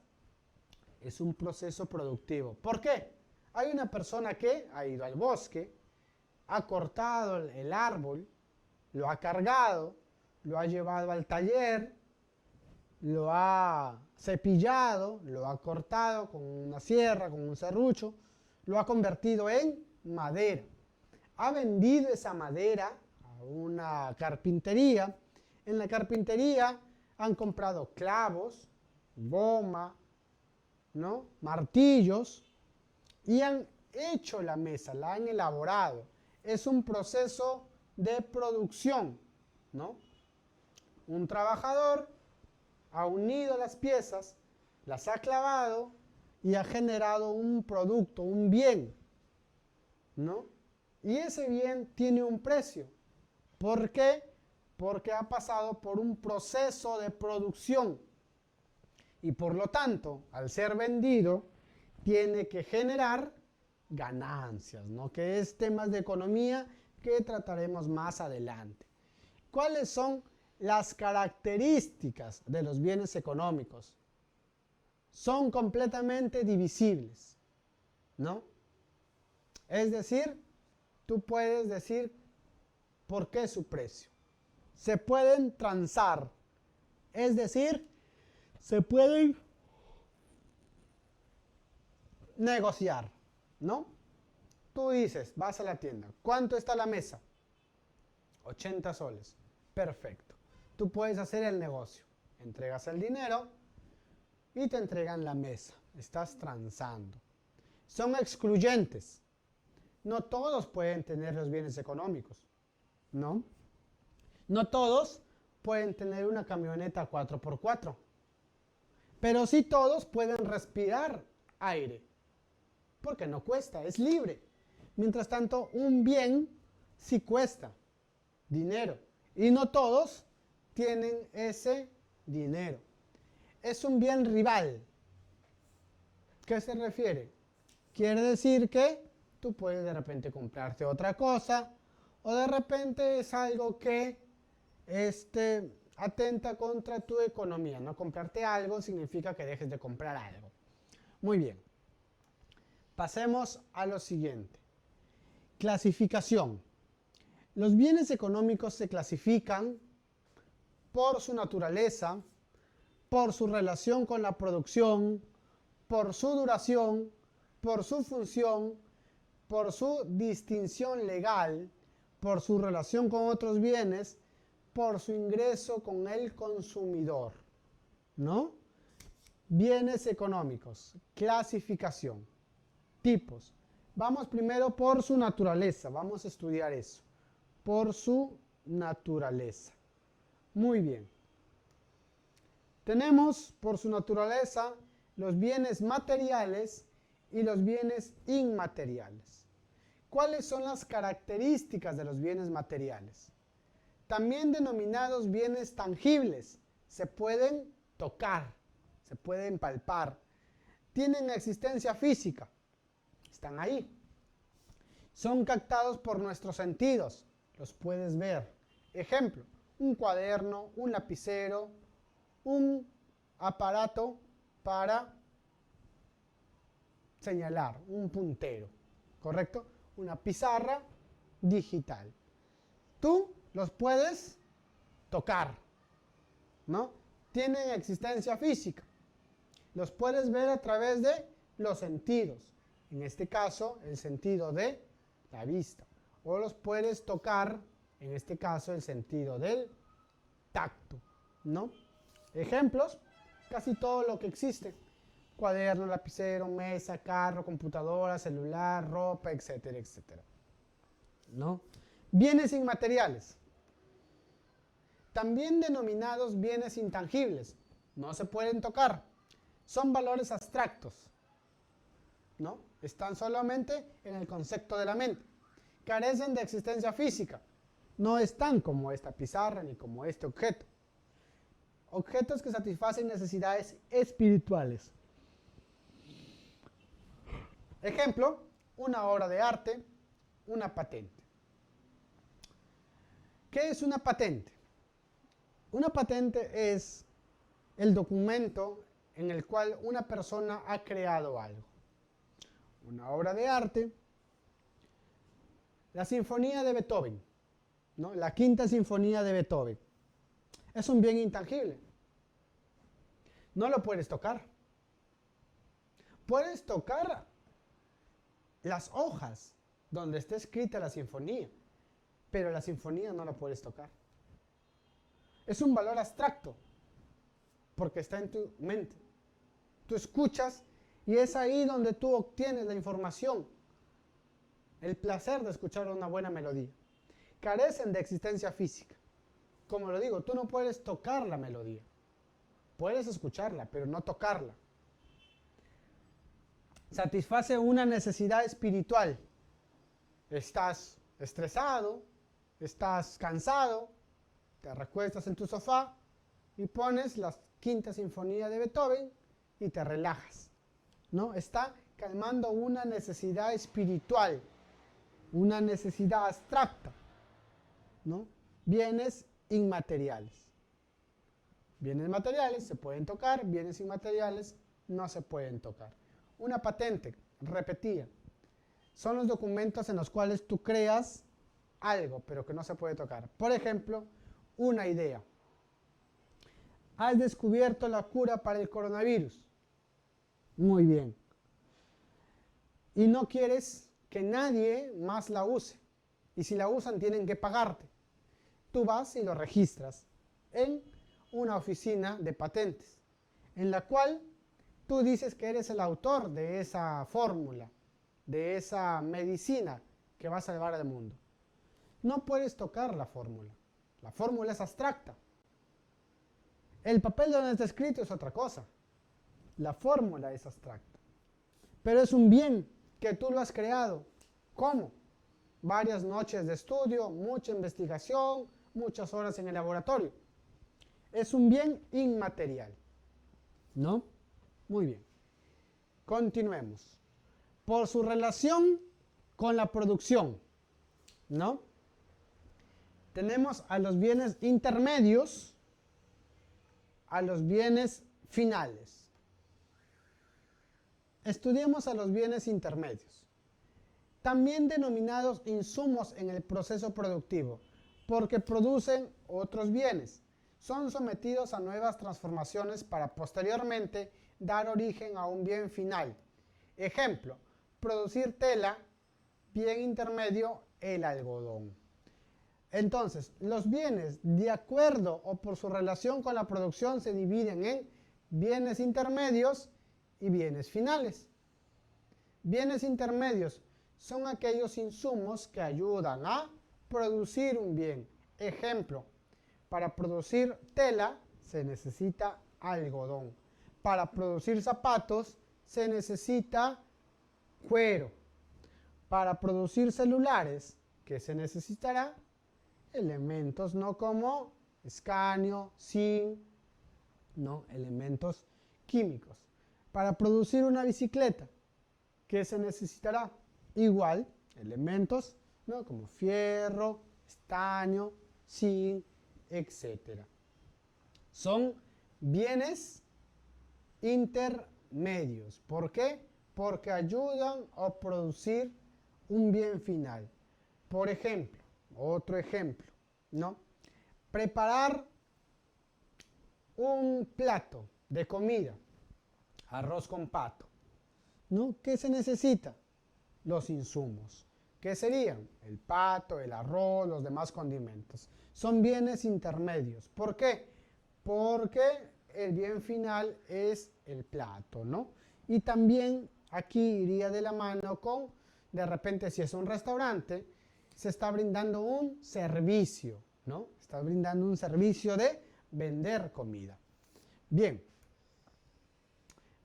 es un proceso productivo. ¿Por qué? Hay una persona que ha ido al bosque, ha cortado el árbol, lo ha cargado, lo ha llevado al taller, lo ha cepillado, lo ha cortado con una sierra, con un serrucho, lo ha convertido en madera. Ha vendido esa madera a una carpintería. En la carpintería han comprado clavos, goma, ¿no? Martillos y han hecho la mesa, la han elaborado. Es un proceso de producción, ¿no? Un trabajador ha unido las piezas, las ha clavado y ha generado un producto, un bien, ¿no? Y ese bien tiene un precio. ¿Por qué? Porque ha pasado por un proceso de producción. Y por lo tanto, al ser vendido, tiene que generar ganancias, ¿no? Que es temas de economía que trataremos más adelante. ¿Cuáles son las características de los bienes económicos? Son completamente divisibles, ¿no? Es decir, tú puedes decir por qué su precio. Se pueden transar, es decir, se pueden negociar, ¿no? Tú dices, vas a la tienda, ¿cuánto está la mesa? 80 soles. Perfecto. Tú puedes hacer el negocio. Entregas el dinero y te entregan la mesa. Estás transando. Son excluyentes. No todos pueden tener los bienes económicos, ¿no? No todos pueden tener una camioneta 4x4. Pero sí todos pueden respirar aire. Porque no cuesta, es libre. Mientras tanto, un bien sí cuesta dinero. Y no todos tienen ese dinero. Es un bien rival. ¿Qué se refiere? Quiere decir que tú puedes de repente comprarte otra cosa o de repente es algo que atenta contra tu economía. No comprarte algo significa que dejes de comprar algo. Muy bien. Pasemos a lo siguiente. Clasificación. Los bienes económicos se clasifican por su naturaleza, por su relación con la producción, por su duración, por su función, por su distinción legal, por su relación con otros bienes, por su ingreso con el consumidor, ¿no? Bienes económicos, clasificación, tipos. Vamos primero por su naturaleza, vamos a estudiar eso. Por su naturaleza. Muy bien. Tenemos por su naturaleza los bienes materiales y los bienes inmateriales. ¿Cuáles son las características de los bienes materiales? También denominados bienes tangibles. Se pueden tocar, se pueden palpar. Tienen existencia física. Están ahí. Son captados por nuestros sentidos. Los puedes ver. Ejemplo, un cuaderno, un lapicero, un aparato para señalar, un puntero, ¿correcto? Una pizarra digital. Tú los puedes tocar, ¿no? Tienen existencia física. Los puedes ver a través de los sentidos. En este caso, el sentido de la vista. O los puedes tocar, en este caso, el sentido del tacto, ¿no? Ejemplos, casi todo lo que existe. Cuaderno, lapicero, mesa, carro, computadora, celular, ropa, etcétera, etcétera. ¿No? Bienes inmateriales, también denominados bienes intangibles, no se pueden tocar, son valores abstractos, ¿no? Están solamente en el concepto de la mente, carecen de existencia física, no están como esta pizarra ni como este objeto. Objetos que satisfacen necesidades espirituales. Ejemplo, una obra de arte, una patente. ¿Qué es una patente? Una patente es el documento en el cual una persona ha creado algo. Una obra de arte, la Sinfonía de Beethoven, ¿no? La Quinta Sinfonía de Beethoven. Es un bien intangible. No lo puedes tocar. Puedes tocar las hojas donde está escrita la sinfonía, pero la sinfonía no la puedes tocar. Es un valor abstracto, porque está en tu mente. Tú escuchas y es ahí donde tú obtienes la información, el placer de escuchar una buena melodía. Carecen de existencia física. Como lo digo, tú no puedes tocar la melodía. Puedes escucharla, pero no tocarla. Satisface una necesidad espiritual. Estás estresado, estás cansado, te recuestas en tu sofá y pones la Quinta Sinfonía de Beethoven y te relajas, ¿no? Está calmando una necesidad espiritual, una necesidad abstracta, ¿no? Bienes inmateriales. Bienes materiales se pueden tocar, bienes inmateriales no se pueden tocar. Una patente, repetía, son los documentos en los cuales tú creas algo, pero que no se puede tocar. Por ejemplo, una idea. Has descubierto la cura para el coronavirus. Muy bien. Y no quieres que nadie más la use. Y si la usan, tienen que pagarte. Tú vas y lo registras en una oficina de patentes, en la cual tú dices que eres el autor de esa fórmula, de esa medicina que va a salvar al mundo. No puedes tocar la fórmula. La fórmula es abstracta. El papel donde está escrito es otra cosa. La fórmula es abstracta. Pero es un bien que tú lo has creado. ¿Cómo? Varias noches de estudio, mucha investigación, muchas horas en el laboratorio. Es un bien inmaterial. ¿No? Muy bien. Continuemos. Por su relación con la producción, ¿no? Tenemos a los bienes intermedios, a los bienes finales. Estudiemos a los bienes intermedios, también denominados insumos en el proceso productivo, porque producen otros bienes. Son sometidos a nuevas transformaciones para posteriormente dar origen a un bien final. Ejemplo, producir tela, bien intermedio, el algodón. Entonces, los bienes, de acuerdo o por su relación con la producción, se dividen en bienes intermedios y bienes finales. Bienes intermedios son aquellos insumos que ayudan a producir un bien. Ejemplo, para producir tela se necesita algodón. Para producir zapatos se necesita cuero. Para producir celulares, ¿qué se necesitará? Elementos no como escanio, zinc, no, elementos químicos. Para producir una bicicleta, ¿qué se necesitará? Igual, elementos, ¿no? Como fierro, estaño, zinc, etc. Son bienes intermedios. ¿Por qué? Porque ayudan a producir un bien final. Por ejemplo, otro ejemplo, ¿no? Preparar un plato de comida, arroz con pato, ¿no? ¿Qué se necesita? Los insumos. ¿Qué serían? El pato, el arroz, los demás condimentos. Son bienes intermedios. ¿Por qué? Porque el bien final es el plato, ¿no? Y también aquí iría de la mano con, de repente si es un restaurante, se está brindando un servicio, ¿no? Está brindando un servicio de vender comida. Bien.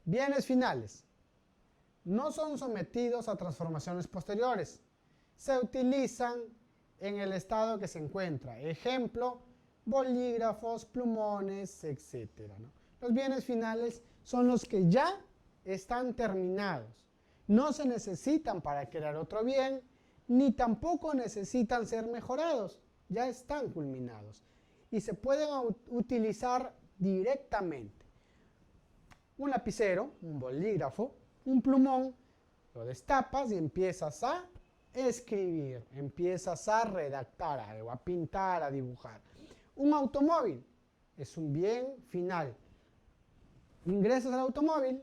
Bienes finales. No son sometidos a transformaciones posteriores. Se utilizan en el estado que se encuentra. Ejemplo, bolígrafos, plumones, etc., ¿no? Los bienes finales son los que ya están terminados. No se necesitan para crear otro bien, ni tampoco necesitan ser mejorados. Ya están culminados. Y se pueden utilizar directamente. Un lapicero, un bolígrafo, un plumón, lo destapas y empiezas a escribir, empiezas a redactar algo, a pintar, a dibujar. Un automóvil es un bien final. Ingresas al automóvil,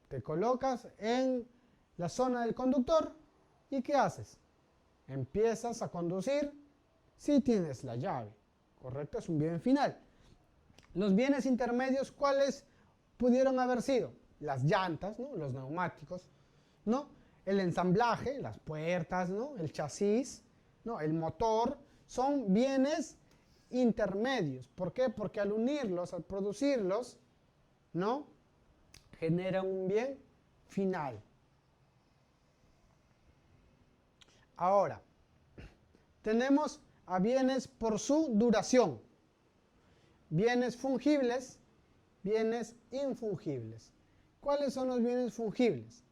te colocas en la zona del conductor y ¿qué haces? Empiezas a conducir si tienes la llave, ¿correcto? Es un bien final. Los bienes intermedios, ¿cuáles pudieron haber sido? Las llantas, ¿no? Los neumáticos, ¿no? El ensamblaje, las puertas, ¿no? El chasis, ¿no? El motor, son bienes intermedios. ¿Por qué? Porque al unirlos, al producirlos, ¿no? Generan un bien final. Ahora, tenemos a bienes por su duración. Bienes fungibles, bienes infungibles. ¿Cuáles son los bienes fungibles?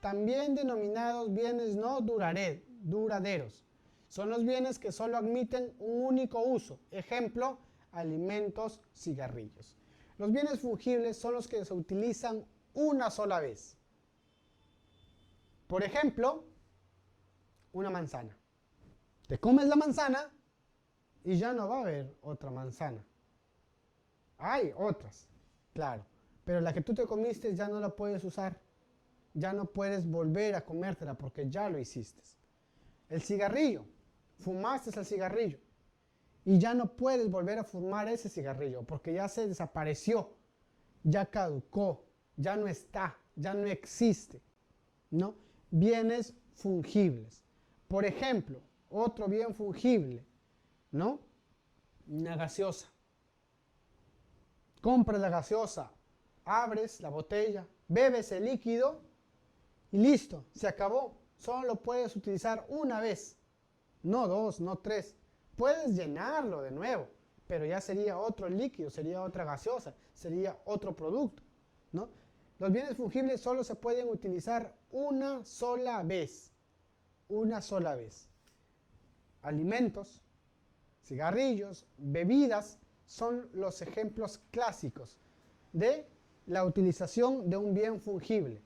También denominados bienes no duraderos. Son los bienes que solo admiten un único uso. Ejemplo, alimentos, cigarrillos. Los bienes fungibles son los que se utilizan una sola vez. Por ejemplo, una manzana. Te comes la manzana y ya no va a haber otra manzana. Hay otras, claro, pero la que tú te comiste ya no la puedes usar. Ya no puedes volver a comértela porque ya lo hiciste. El cigarrillo, fumaste el cigarrillo y ya no puedes volver a fumar ese cigarrillo porque ya se desapareció, ya caducó, ya no está, ya no existe, ¿no? Bienes fungibles. Por ejemplo, otro bien fungible, ¿no? Una gaseosa. Compras la gaseosa, abres la botella, bebes el líquido y listo, se acabó. Solo lo puedes utilizar una vez, no dos, no tres. Puedes llenarlo de nuevo, pero ya sería otro líquido, sería otra gaseosa, sería otro producto, ¿no? Los bienes fungibles solo se pueden utilizar una sola vez. Una sola vez. Alimentos, cigarrillos, bebidas son los ejemplos clásicos de la utilización de un bien fungible.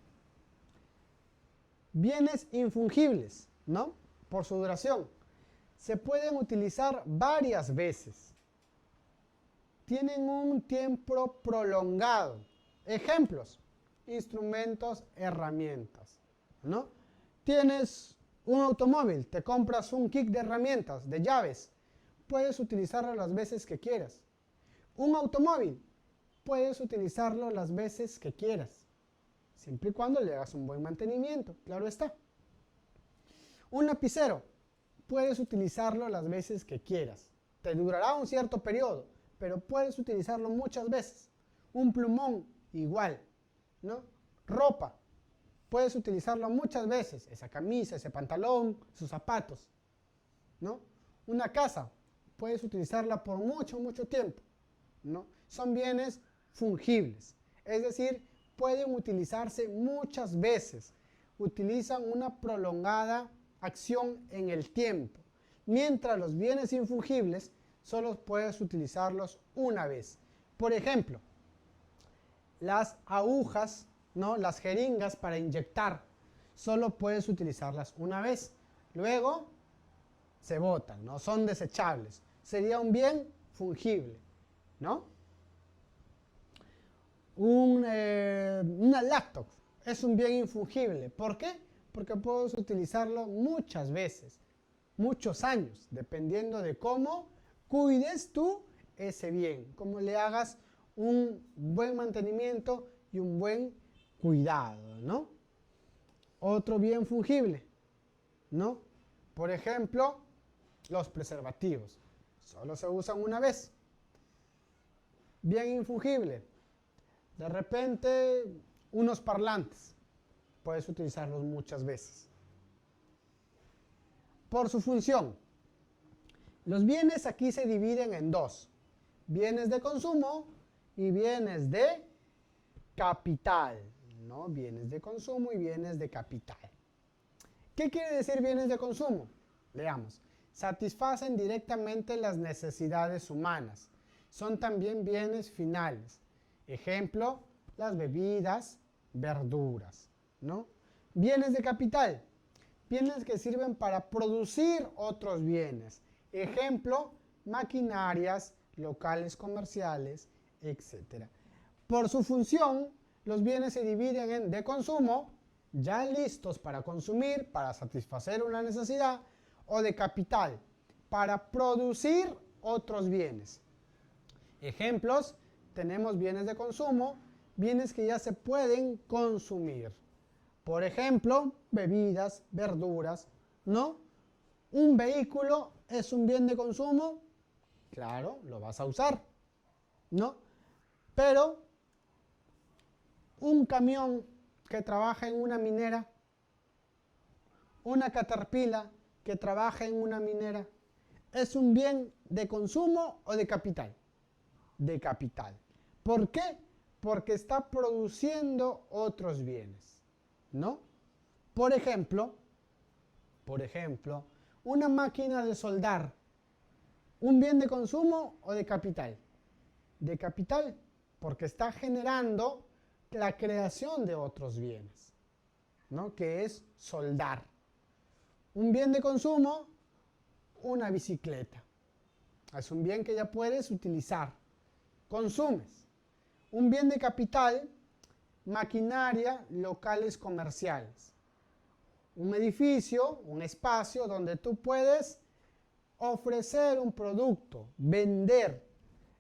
Bienes infungibles, ¿no? Por su duración. Se pueden utilizar varias veces. Tienen un tiempo prolongado. Ejemplos, instrumentos, herramientas, ¿no? Tienes un automóvil, te compras un kit de herramientas, de llaves. Puedes utilizarlo las veces que quieras. Un automóvil, puedes utilizarlo las veces que quieras, siempre y cuando le hagas un buen mantenimiento, claro está. Un lapicero, puedes utilizarlo las veces que quieras. Te durará un cierto periodo, pero puedes utilizarlo muchas veces. Un plumón, igual, ¿no? Ropa, puedes utilizarlo muchas veces, esa camisa, ese pantalón, sus zapatos, ¿no? Una casa, puedes utilizarla por mucho, mucho tiempo, ¿no? Son bienes fungibles, es decir, pueden utilizarse muchas veces, utilizan una prolongada acción en el tiempo, mientras los bienes infungibles solo puedes utilizarlos una vez. Por ejemplo, las agujas, ¿no? Las jeringas para inyectar, solo puedes utilizarlas una vez, luego se botan, ¿no? Son desechables, sería un bien fungible, ¿no? Una laptop es un bien infungible. ¿Por qué? Porque puedes utilizarlo muchas veces, muchos años, dependiendo de cómo cuides tú ese bien, cómo le hagas un buen mantenimiento y un buen cuidado, ¿no? Otro bien fungible, ¿no? Por ejemplo, los preservativos. Solo se usan una vez. Bien infungible. De repente, unos parlantes. Puedes utilizarlos muchas veces. Por su función. Los bienes aquí se dividen en dos. Bienes de consumo y bienes de capital, ¿no? Bienes de consumo y bienes de capital. ¿Qué quiere decir bienes de consumo? Leamos. Satisfacen directamente las necesidades humanas. Son también bienes finales. Ejemplo, las bebidas, verduras, ¿no? Bienes de capital. Bienes que sirven para producir otros bienes. Ejemplo, maquinarias, locales comerciales, etc. Por su función, los bienes se dividen en de consumo, ya listos para consumir, para satisfacer una necesidad, o de capital, para producir otros bienes. Ejemplos, tenemos bienes de consumo, bienes que ya se pueden consumir. Por ejemplo, bebidas, verduras, ¿no? ¿Un vehículo es un bien de consumo? Claro, lo vas a usar, ¿no? Pero un camión que trabaja en una minera, una caterpillar que trabaja en una minera, ¿es un bien de consumo o de capital? De capital. ¿Por qué? Porque está produciendo otros bienes, ¿no? Por ejemplo, una máquina de soldar, ¿un bien de consumo o de capital? De capital, porque está generando la creación de otros bienes, ¿no? Que es soldar. Un bien de consumo, una bicicleta. Es un bien que ya puedes utilizar. Consumes. Un bien de capital, maquinaria, locales comerciales. Un edificio, un espacio donde tú puedes ofrecer un producto, vender.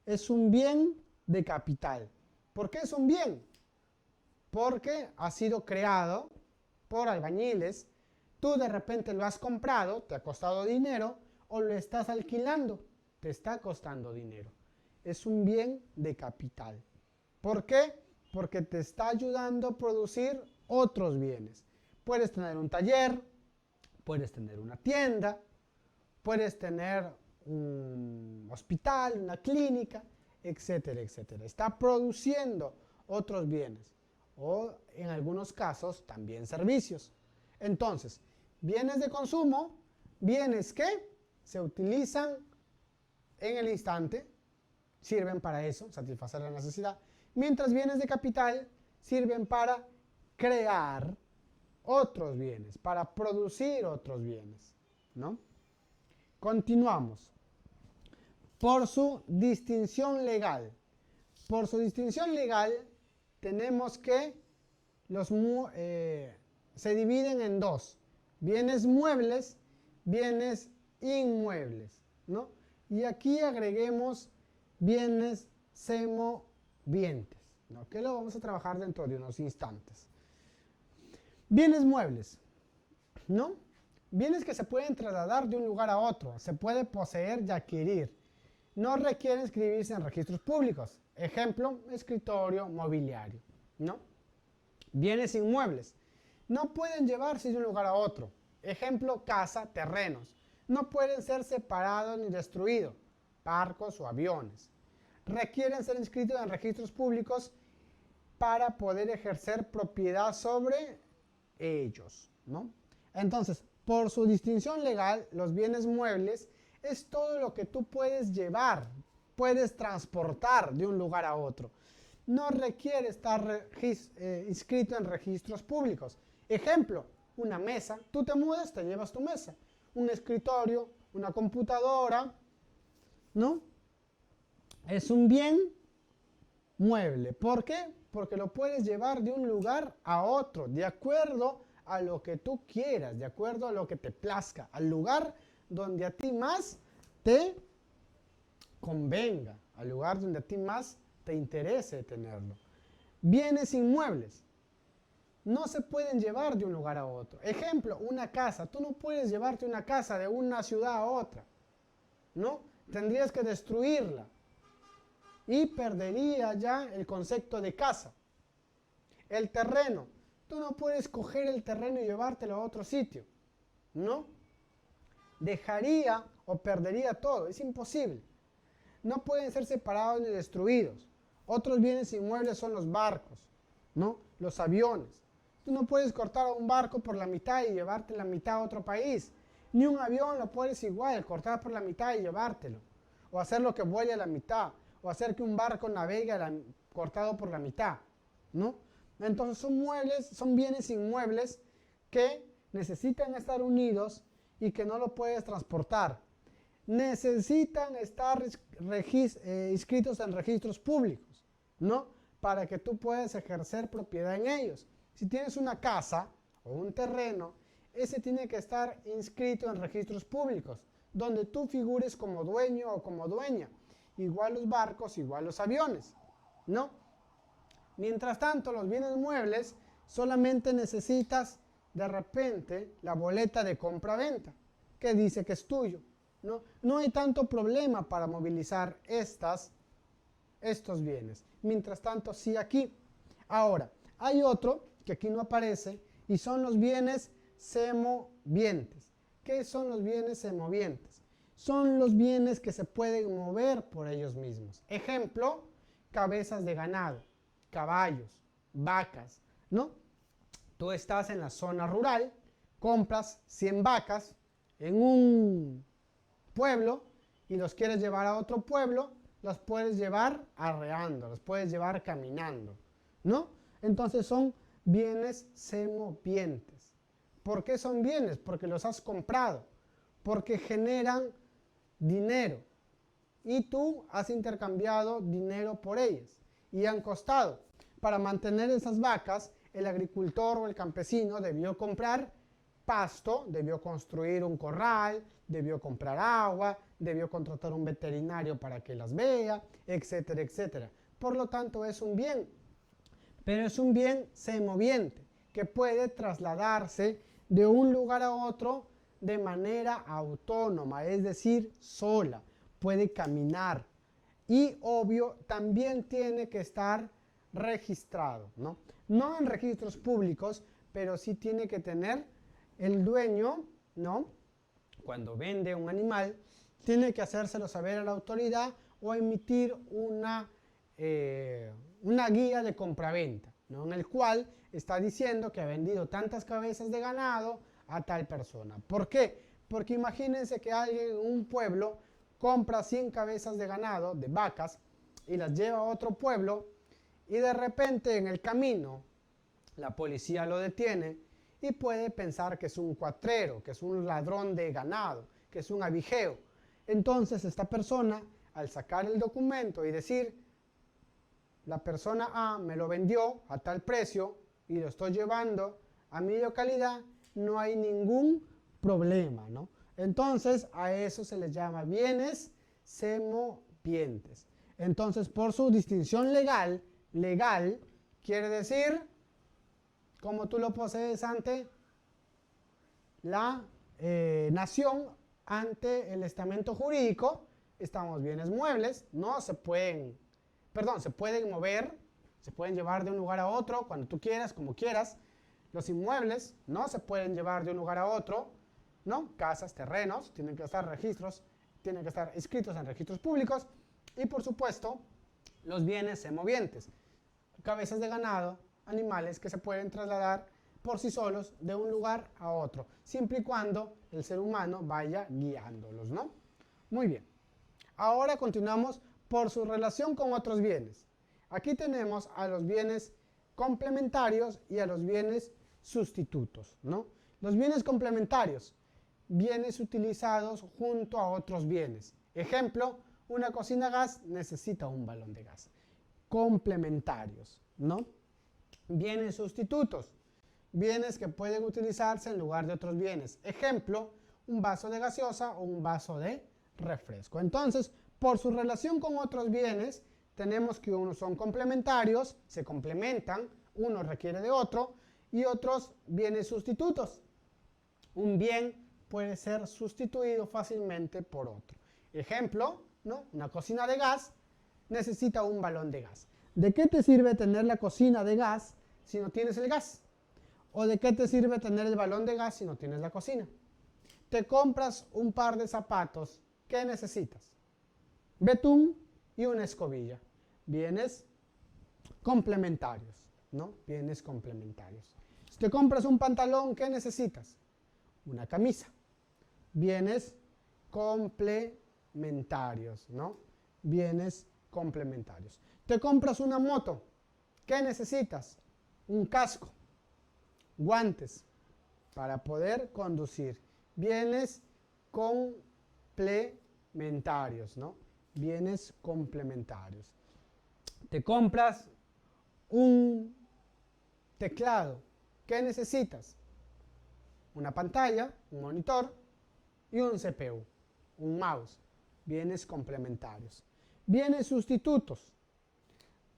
Es un bien de capital. ¿Por qué es un bien? Porque ha sido creado por albañiles, tú de repente lo has comprado, te ha costado dinero, o lo estás alquilando, te está costando dinero. Es un bien de capital. ¿Por qué? Porque te está ayudando a producir otros bienes. Puedes tener un taller, puedes tener una tienda, puedes tener un hospital, una clínica, etcétera, etcétera. Está produciendo otros bienes o en algunos casos también servicios. Entonces, bienes de consumo, bienes que se utilizan en el instante, sirven para eso, satisfacer la necesidad, mientras bienes de capital sirven para crear otros bienes, para producir otros bienes, ¿no? Continuamos. Por su distinción legal. Por su distinción legal tenemos que se dividen en dos. Bienes muebles, bienes inmuebles, ¿no? Y aquí agreguemos bienes semovientes, ¿no? Que lo vamos a trabajar dentro de unos instantes. Bienes muebles, ¿no? Bienes que se pueden trasladar de un lugar a otro, se puede poseer y adquirir. No requieren inscribirse en registros públicos. Ejemplo, escritorio, mobiliario, ¿no? Bienes inmuebles. No pueden llevarse de un lugar a otro. Ejemplo, casa, terrenos. No pueden ser separados ni destruidos. Barcos o aviones. Requieren ser inscritos en registros públicos para poder ejercer propiedad sobre ellos, ¿no? Entonces, por su distinción legal, los bienes muebles es todo lo que tú puedes llevar, puedes transportar de un lugar a otro. No requiere estar inscrito en registros públicos. Ejemplo, una mesa, tú te mudas, te llevas tu mesa. Un escritorio, una computadora, ¿no? Es un bien mueble. ¿Por qué? Porque lo puedes llevar de un lugar a otro, de acuerdo a lo que tú quieras, de acuerdo a lo que te plazca, al lugar donde a ti más te convenga, al lugar donde a ti más te interese tenerlo. Bienes inmuebles. no se pueden llevar de un lugar a otro. Ejemplo, una casa. Tú no puedes llevarte una casa de una ciudad a otra, ¿no? Tendrías que destruirla y perdería ya el concepto de casa. El terreno. Tú no puedes coger el terreno y llevártelo a otro sitio, ¿no? Dejaría o perdería todo. Es imposible. No pueden ser separados ni destruidos. Otros bienes inmuebles son los barcos, ¿no? Los aviones. Tú no puedes cortar a un barco por la mitad y llevarte la mitad a otro país. Ni un avión lo puedes igual, cortar por la mitad y llevártelo. O hacerlo que vuele a la mitad. O hacer que un barco navegue cortado por la mitad, ¿no? Entonces son muebles, son bienes inmuebles que necesitan estar unidos y que no lo puedes transportar. Necesitan estar inscritos en registros públicos, ¿no? Para que tú puedas ejercer propiedad en ellos. Si tienes una casa o un terreno, ese tiene que estar inscrito en registros públicos, donde tú figures como dueño o como dueña. Igual los barcos, igual los aviones, ¿no? Mientras tanto, los bienes muebles solamente necesitas de repente la boleta de compra-venta, que dice que es tuyo, ¿no? No hay tanto problema para movilizar estos bienes. Mientras tanto, sí aquí. Ahora, hay otro que aquí no aparece y son los bienes semovientes. ¿Qué son los bienes semovientes? Son los bienes que se pueden mover por ellos mismos. Ejemplo, cabezas de ganado, caballos, vacas, ¿no? Tú estás en la zona rural, compras 100 vacas en un pueblo y los quieres llevar a otro pueblo, los puedes llevar arreando, los puedes llevar caminando, ¿no? Entonces son bienes semovientes. ¿Por qué son bienes? Porque los has comprado, porque generan dinero y tú has intercambiado dinero por ellas y han costado. Para mantener esas vacas, el agricultor o el campesino debió comprar pasto, debió construir un corral, debió comprar agua, debió contratar un veterinario para que las vea, etcétera, etcétera. Por lo tanto, es un bien, pero es un bien semoviente que puede trasladarse de un lugar a otro de manera autónoma, es decir, sola, puede caminar y obvio también tiene que estar registrado, ¿no? No en registros públicos, pero sí tiene que tener el dueño, ¿no? Cuando vende un animal, tiene que hacérselo saber a la autoridad o emitir una guía de compraventa, ¿no? En el cual está diciendo que ha vendido tantas cabezas de ganado a tal persona. ¿Por qué? Porque imagínense que alguien en un pueblo compra 100 cabezas de ganado, de vacas, y las lleva a otro pueblo, y de repente en el camino la policía lo detiene y puede pensar que es un cuatrero, que es un ladrón de ganado, que es un abijeo. Entonces esta persona, al sacar el documento y decir, la persona A me lo vendió a tal precio y lo estoy llevando a mi localidad, no hay ningún problema, ¿no? Entonces a eso se les llama bienes semovientes. Entonces por su distinción legal quiere decir, como tú lo posees ante la nación, ante el estamento jurídico, estamos bienes muebles, no se pueden, se pueden mover, se pueden llevar de un lugar a otro cuando tú quieras, como quieras. Los inmuebles no se pueden llevar de un lugar a otro, ¿no? Casas, terrenos, tienen que estar tienen que estar inscritos en registros públicos y por supuesto los bienes semovientes, cabezas de ganado, animales que se pueden trasladar por sí solos de un lugar a otro, siempre y cuando el ser humano vaya guiándolos, ¿no? Muy bien. Ahora continuamos por su relación con otros bienes. Aquí tenemos a los bienes complementarios y a los bienes sustitutos, ¿no? Los bienes complementarios, bienes utilizados junto a otros bienes. Ejemplo, una cocina a gas necesita un balón de gas. Complementarios, ¿no? Bienes sustitutos, bienes que pueden utilizarse en lugar de otros bienes. Ejemplo, un vaso de gaseosa o un vaso de refresco. Entonces, por su relación con otros bienes, tenemos que unos son complementarios, se complementan, uno requiere de otro, y otros bienes sustitutos. Un bien puede ser sustituido fácilmente por otro. Ejemplo, ¿no? Una cocina de gas necesita un balón de gas. ¿De qué te sirve tener la cocina de gas si no tienes el gas? ¿O de qué te sirve tener el balón de gas si no tienes la cocina? Te compras un par de zapatos. ¿Qué necesitas? Betún y una escobilla. Bienes complementarios, ¿no? Bienes complementarios. Si te compras un pantalón, ¿qué necesitas? Una camisa. Bienes complementarios, ¿no? Bienes complementarios. Te compras una moto. ¿Qué necesitas? Un casco, guantes para poder conducir. Bienes complementarios, ¿no? Bienes complementarios. Te compras un teclado. ¿Qué necesitas? Una pantalla, un monitor y un CPU, un mouse. Bienes complementarios. Bienes sustitutos.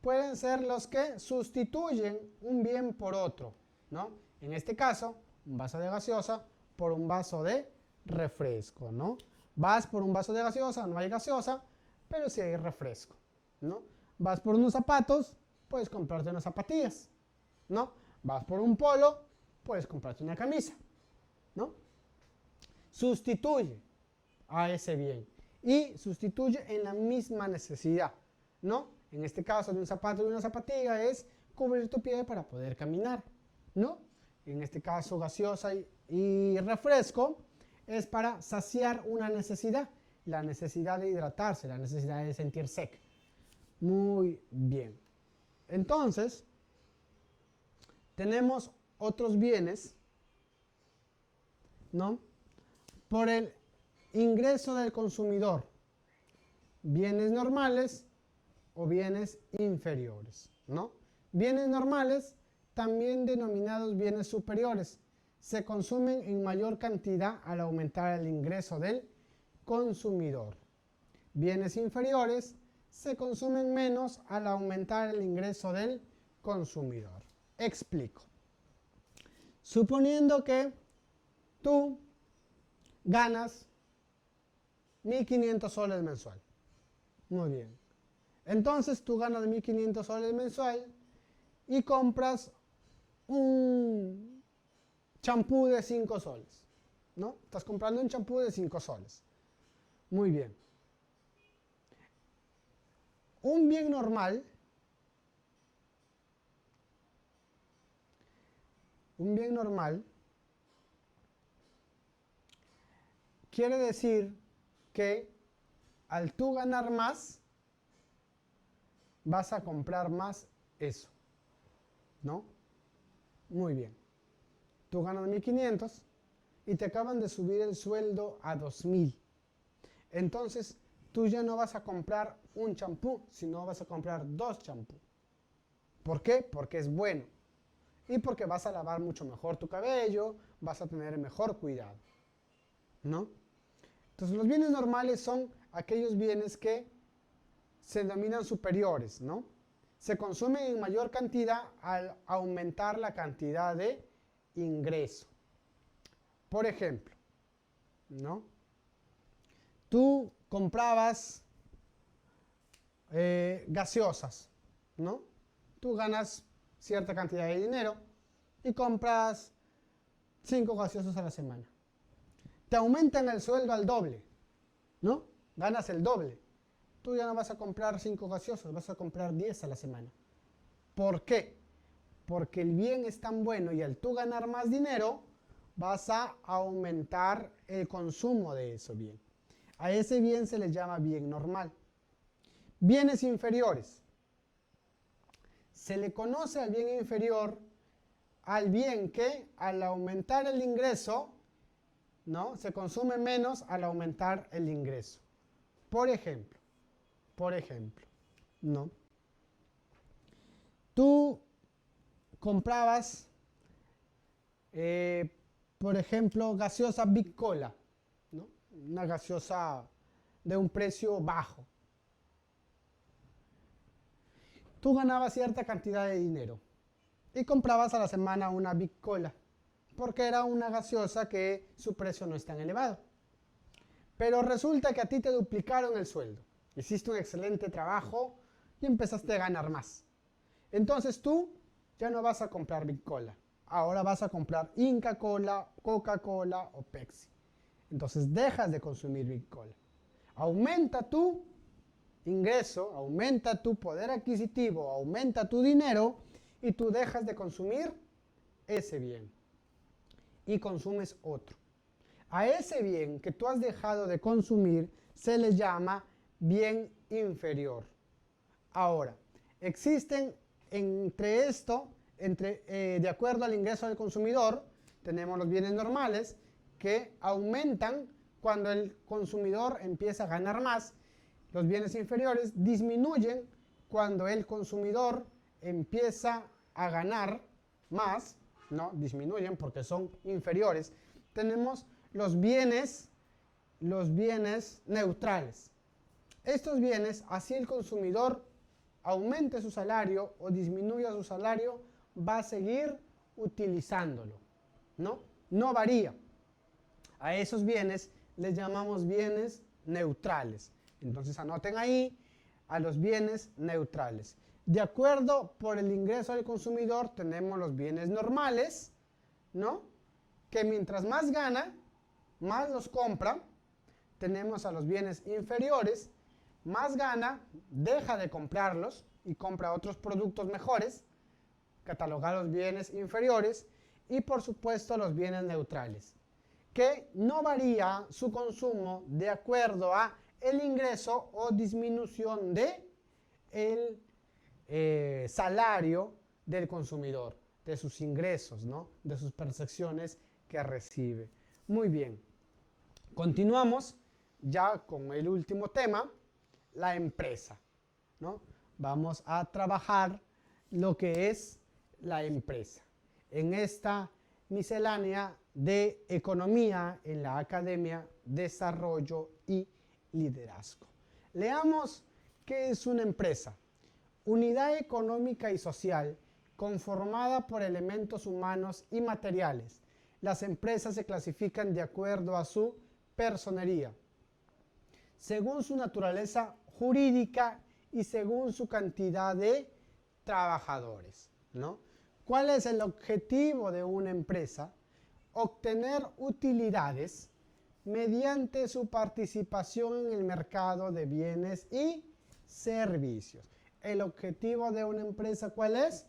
Pueden ser los que sustituyen un bien por otro, ¿no? En este caso, un vaso de gaseosa por un vaso de refresco, ¿no? Vas por un vaso de gaseosa, no hay gaseosa, pero sí hay refresco, ¿no? Vas por unos zapatos, puedes comprarte unas zapatillas, ¿no? Vas por un polo, puedes comprarte una camisa, ¿no? Sustituye a ese bien y sustituye en la misma necesidad, ¿no? En este caso de un zapato y una zapatilla es cubrir tu pie para poder caminar, ¿no? En este caso gaseosa y refresco es para saciar una necesidad, la necesidad de hidratarse, la necesidad de sentir sed. Muy bien. Entonces, tenemos otros bienes, ¿no? Por el ingreso del consumidor, bienes normales o bienes inferiores, ¿no? Bienes normales, también denominados bienes superiores, se consumen en mayor cantidad al aumentar el ingreso del consumidor. Bienes inferiores se consumen menos al aumentar el ingreso del consumidor. Explico. Suponiendo que tú ganas 1.500 soles mensual. Muy bien. Entonces tú ganas 1.500 soles mensual y compras un champú de 5 soles, ¿no? Estás comprando un champú de 5 soles. Muy bien. Un bien normal, quiere decir que al tú ganar más, vas a comprar más eso, ¿no? Muy bien. Tú ganas 1.500 y te acaban de subir el sueldo a 2.000. Entonces, tú ya no vas a comprar un champú, sino vas a comprar 2 champús. ¿Por qué? Porque es bueno. Y porque vas a lavar mucho mejor tu cabello, vas a tener mejor cuidado, ¿no? Entonces, los bienes normales son aquellos bienes que se denominan superiores, ¿no? Se consumen en mayor cantidad al aumentar la cantidad de ingreso. Por ejemplo, ¿no? Tú comprabas gaseosas, ¿no? Tú ganas cierta cantidad de dinero y compras 5 gaseosas a la semana. Te aumentan el sueldo al doble, ¿no? Ganas el doble. Tú ya no vas a comprar 5 gaseosas, vas a comprar 10 a la semana. ¿Por qué? Porque el bien es tan bueno y al tú ganar más dinero, vas a aumentar el consumo de ese bien. A ese bien se le llama bien normal. Bienes inferiores. Se le conoce al bien inferior al bien que al aumentar el ingreso, ¿no? Se consume menos al aumentar el ingreso. Por ejemplo, ¿no? Tú comprabas, por ejemplo, gaseosa Big Cola, ¿no? Una gaseosa de un precio bajo. Tú ganabas cierta cantidad de dinero. y comprabas a la semana una Big Cola, porque era una gaseosa que su precio no es tan elevado. Pero resulta que a ti te duplicaron el sueldo. Hiciste un excelente trabajo y empezaste a ganar más. Entonces tú ya no vas a comprar Big Cola. Ahora vas a comprar Inca Cola, Coca-Cola o Pepsi. Entonces dejas de consumir Big Cola. Aumenta tu ingreso, aumenta tu poder adquisitivo, aumenta tu dinero y tú dejas de consumir ese bien y consumes otro. A ese bien que tú has dejado de consumir se le llama bien inferior. Ahora, existen entre esto, de acuerdo al ingreso del consumidor, tenemos los bienes normales que aumentan cuando el consumidor empieza a ganar más. Los bienes inferiores disminuyen cuando el consumidor empieza a ganar más, no disminuyen porque son inferiores. Tenemos los bienes neutrales. Estos bienes, así el consumidor aumente su salario o disminuya su salario, va a seguir utilizándolo, ¿no? No varía. A esos bienes les llamamos bienes neutrales. Entonces anoten ahí a los bienes neutrales. De acuerdo por el ingreso del consumidor tenemos los bienes normales, ¿no? Que mientras más gana, más los compra. Tenemos a los bienes inferiores, más gana, deja de comprarlos y compra otros productos mejores, catalogados bienes inferiores, y por supuesto los bienes neutrales, que no varía su consumo de acuerdo a el ingreso o disminución de el salario del consumidor, de sus ingresos, ¿no? De sus percepciones que recibe. Muy bien. Continuamos ya con el último tema, la empresa, ¿no? Vamos a trabajar lo que es la empresa en esta miscelánea de economía en la Academia Desarrollo y Liderazgo. Leamos qué es una empresa. Unidad económica y social conformada por elementos humanos y materiales. Las empresas se clasifican de acuerdo a su personería, según su naturaleza jurídica y según su cantidad de trabajadores, ¿no? ¿Cuál es el objetivo de una empresa? Obtener utilidades mediante su participación en el mercado de bienes y servicios. ¿El objetivo de una empresa cuál es?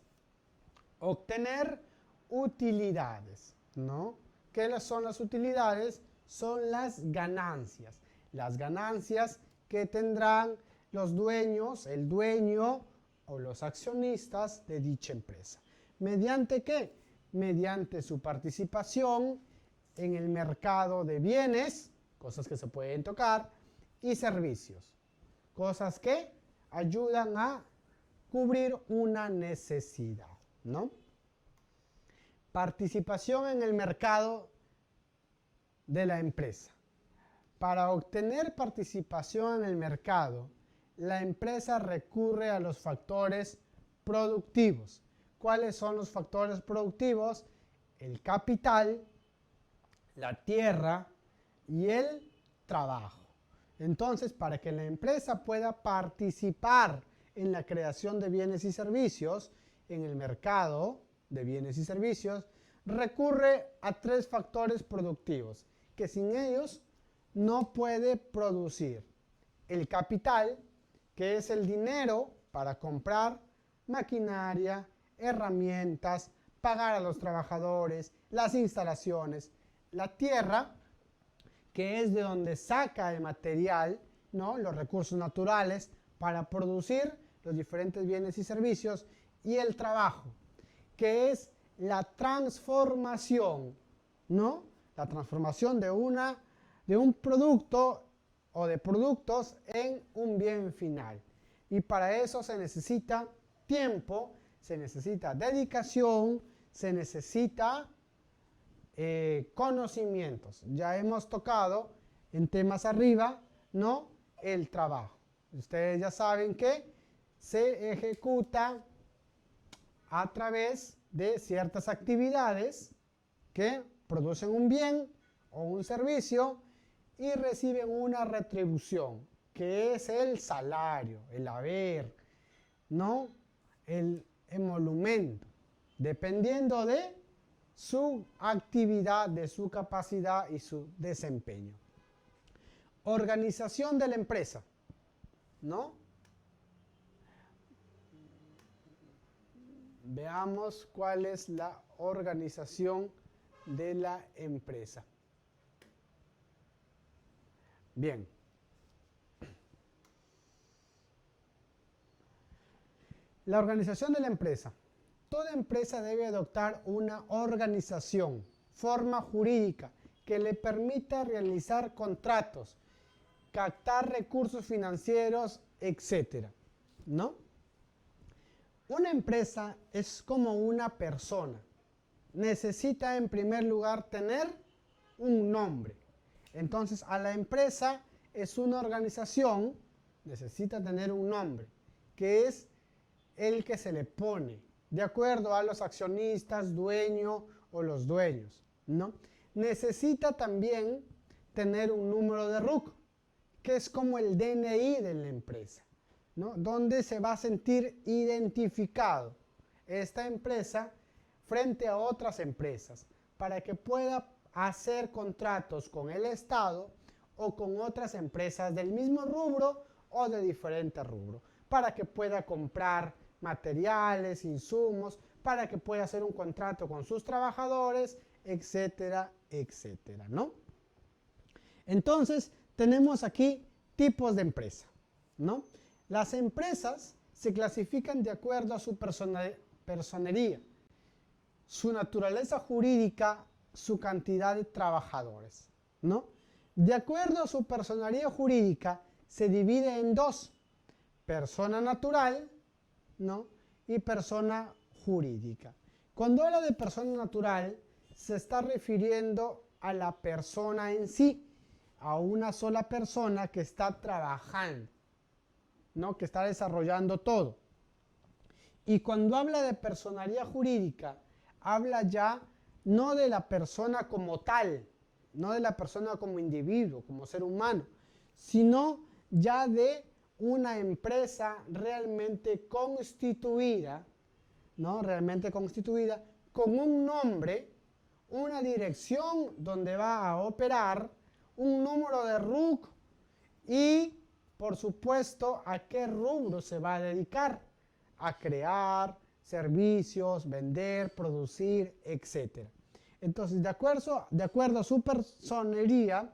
Obtener utilidades, ¿no? ¿Qué son las utilidades? Son las ganancias. Las ganancias que tendrán los dueños, el dueño o los accionistas de dicha empresa. ¿Mediante qué? Mediante su participación en el mercado de bienes, cosas que se pueden tocar, y servicios, cosas que ayudan a cubrir una necesidad, ¿no? Participación en el mercado de la empresa. Para obtener participación en el mercado, la empresa recurre a los factores productivos. ¿Cuáles son los factores productivos? El capital, la tierra y el trabajo. Entonces, para que la empresa pueda participar en la creación de bienes y servicios, en el mercado de bienes y servicios, recurre a tres factores productivos, que sin ellos no puede producir. El capital, que es el dinero para comprar maquinaria, herramientas, pagar a los trabajadores, las instalaciones. La tierra, que es de donde saca el material, ¿no? Los recursos naturales para producir los diferentes bienes y servicios. Y el trabajo, que es la transformación, ¿no? La transformación de un producto o de productos en un bien final. Y para eso se necesita tiempo, se necesita dedicación, se necesita conocimientos. Ya hemos tocado en temas arriba, ¿no? El trabajo. Ustedes ya saben que se ejecuta a través de ciertas actividades que producen un bien o un servicio y reciben una retribución, que es el salario, el haber, ¿no? El emolumento, dependiendo de su actividad, de su capacidad y su desempeño. Organización de la empresa, ¿no? Veamos cuál es la organización de la empresa. Bien. La organización de la empresa. Toda empresa debe adoptar una organización, forma jurídica, que le permita realizar contratos, captar recursos financieros, etc. ¿No? Una empresa es como una persona. Necesita en primer lugar tener un nombre. Entonces, a la empresa es una organización, necesita tener un nombre, que es el que se le pone, de acuerdo a los accionistas, dueño o los dueños, ¿no? Necesita también tener un número de RUC, que es como el DNI de la empresa, ¿no? Donde se va a sentir identificado esta empresa frente a otras empresas, para que pueda hacer contratos con el Estado o con otras empresas del mismo rubro o de diferente rubro, para que pueda comprar materiales, insumos, para que pueda hacer un contrato con sus trabajadores, etcétera, etcétera, ¿no? Entonces, tenemos aquí tipos de empresa, ¿no? Las empresas se clasifican de acuerdo a su personería, su naturaleza jurídica, su cantidad de trabajadores, ¿no? De acuerdo a su personería jurídica, se divide en dos: persona natural, ¿no? Y persona jurídica. Cuando habla de persona natural, se está refiriendo a la persona en sí, a una sola persona que está trabajando, ¿no? Que está desarrollando todo. Y cuando habla de personería jurídica, habla ya no de la persona como tal, no de la persona como individuo, como ser humano, sino ya de una empresa realmente constituida, ¿no? Realmente constituida, con un nombre, una dirección donde va a operar, un número de RUC y, por supuesto, a qué rubro se va a dedicar: a crear servicios, vender, producir, etc. Entonces, de acuerdo a su personería,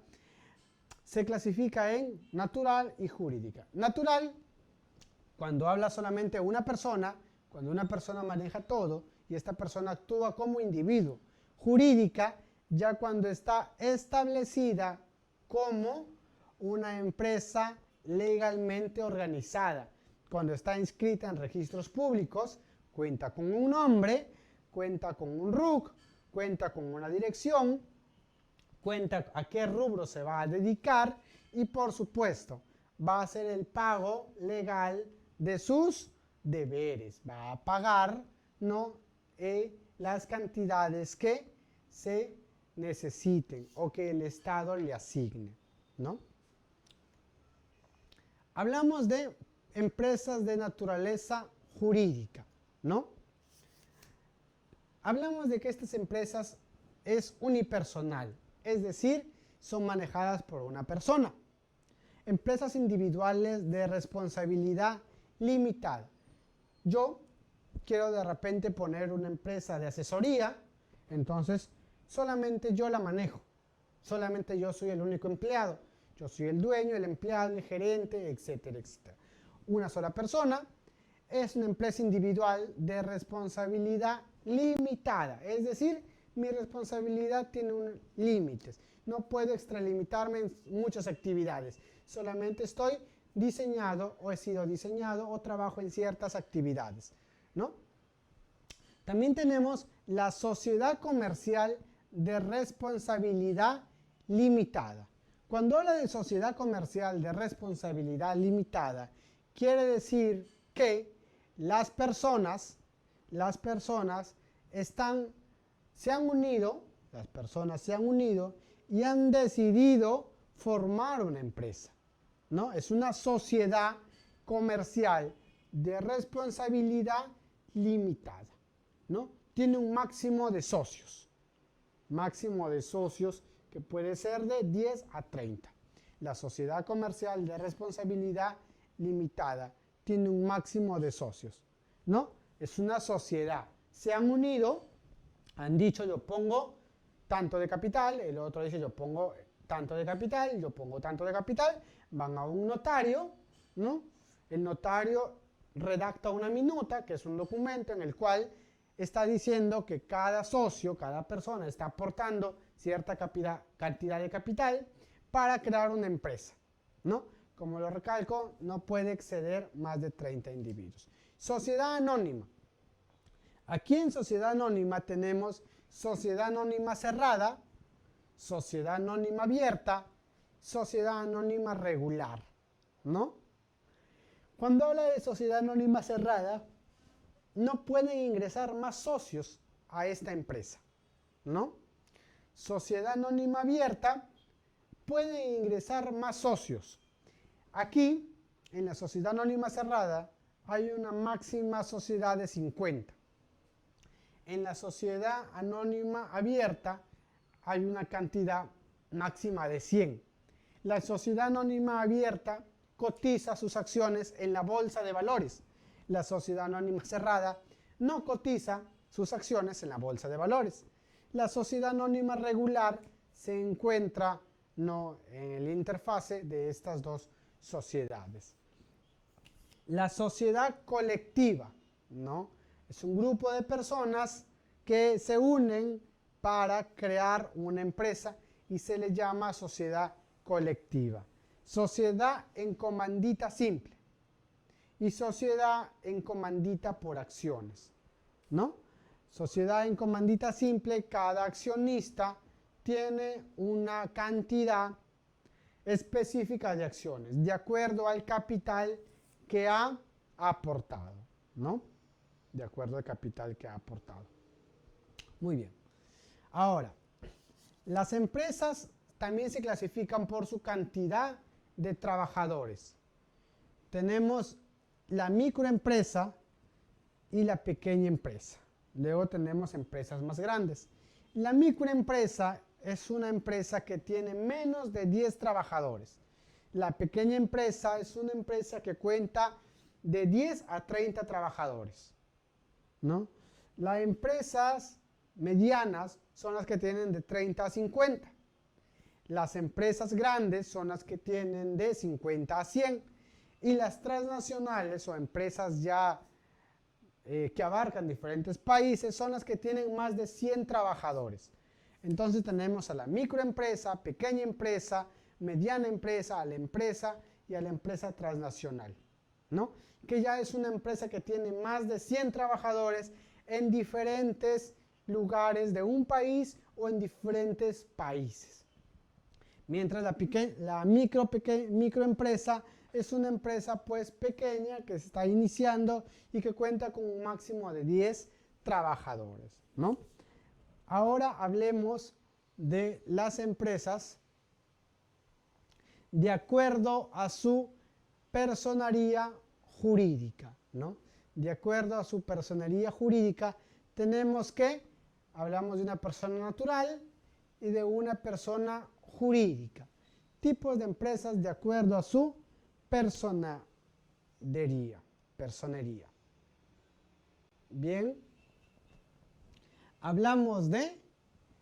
se clasifica en natural y jurídica. Natural, cuando habla solamente una persona, cuando una persona maneja todo y esta persona actúa como individuo. Jurídica, ya cuando está establecida como una empresa legalmente organizada, cuando está inscrita en registros públicos, cuenta con un nombre, cuenta con un RUC, cuenta con una dirección, cuenta a qué rubro se va a dedicar y, por supuesto, va a hacer el pago legal de sus deberes. Va a pagar, ¿no? Las cantidades que se necesiten o que el Estado le asigne, ¿no? Hablamos de empresas de naturaleza jurídica, ¿no? Hablamos de que estas empresas es unipersonal, es decir, son manejadas por una persona. Empresas individuales de responsabilidad limitada. Yo quiero de repente poner una empresa de asesoría, entonces solamente yo la manejo, solamente yo soy el único empleado, yo soy el dueño, el empleado, el gerente, etcétera, etcétera. Una sola persona. Es una empresa individual de responsabilidad limitada, es decir, mi responsabilidad tiene límites, no puedo extralimitarme en muchas actividades, solamente estoy diseñado o he sido diseñado o trabajo en ciertas actividades, ¿no? También tenemos la sociedad comercial de responsabilidad limitada. Cuando habla de sociedad comercial de responsabilidad limitada, quiere decir que las personas se han unido, las personas se han unido y han decidido formar una empresa, ¿no? Es una sociedad comercial de responsabilidad limitada, ¿no? Tiene un máximo de socios que puede ser de 10 a 30. La sociedad comercial de responsabilidad limitada tiene un máximo de socios, ¿no? Es una sociedad. Se han unido, han dicho yo pongo tanto de capital, el otro dice yo pongo tanto de capital, yo pongo tanto de capital, van a un notario, ¿no? El notario redacta una minuta, que es un documento en el cual está diciendo que cada socio, cada persona está aportando cierta cantidad de capital para crear una empresa, ¿no? Como lo recalco, no puede exceder más de 30 individuos. Sociedad anónima. Aquí en sociedad anónima tenemos sociedad anónima cerrada, sociedad anónima abierta, sociedad anónima regular, ¿no? Cuando habla de sociedad anónima cerrada, no pueden ingresar más socios a esta empresa, ¿no? Sociedad anónima abierta, pueden ingresar más socios. Aquí, en la sociedad anónima cerrada, hay una máxima sociedad de 50. En la sociedad anónima abierta, hay una cantidad máxima de 100. La sociedad anónima abierta cotiza sus acciones en la bolsa de valores. La sociedad anónima cerrada no cotiza sus acciones en la bolsa de valores. La sociedad anónima regular se encuentra no en la interfase de estas dos sociedades. La sociedad colectiva, ¿no? Es un grupo de personas que se unen para crear una empresa y se le llama sociedad colectiva. Sociedad en comandita simple y sociedad en comandita por acciones, ¿no? Sociedad en comandita simple, cada accionista tiene una cantidad específica de acciones, de acuerdo al capital que ha aportado, ¿no? De acuerdo al capital que ha aportado. Muy bien. Ahora, las empresas también se clasifican por su cantidad de trabajadores. Tenemos la microempresa y la pequeña empresa. Luego tenemos empresas más grandes. La microempresa es una empresa que tiene menos de 10 trabajadores. La pequeña empresa es una empresa que cuenta de 10 a 30 trabajadores, ¿no? Las empresas medianas son las que tienen de 30 a 50. Las empresas grandes son las que tienen de 50 a 100. Y las transnacionales o empresas ya que abarcan diferentes países son las que tienen más de 100 trabajadores. Entonces tenemos a la microempresa, pequeña empresa, mediana empresa, a la empresa y a la empresa transnacional, ¿no? Que ya es una empresa que tiene más de 100 trabajadores en diferentes lugares de un país o en diferentes países. Mientras la microempresa es una empresa pues pequeña que se está iniciando y que cuenta con un máximo de 10 trabajadores, ¿no? Ahora hablemos de las empresas de acuerdo a su personería jurídica, ¿no? De acuerdo a su personería jurídica tenemos que hablamos de una persona natural y de una persona jurídica. Tipos de empresas de acuerdo a su personería. Bien. Hablamos de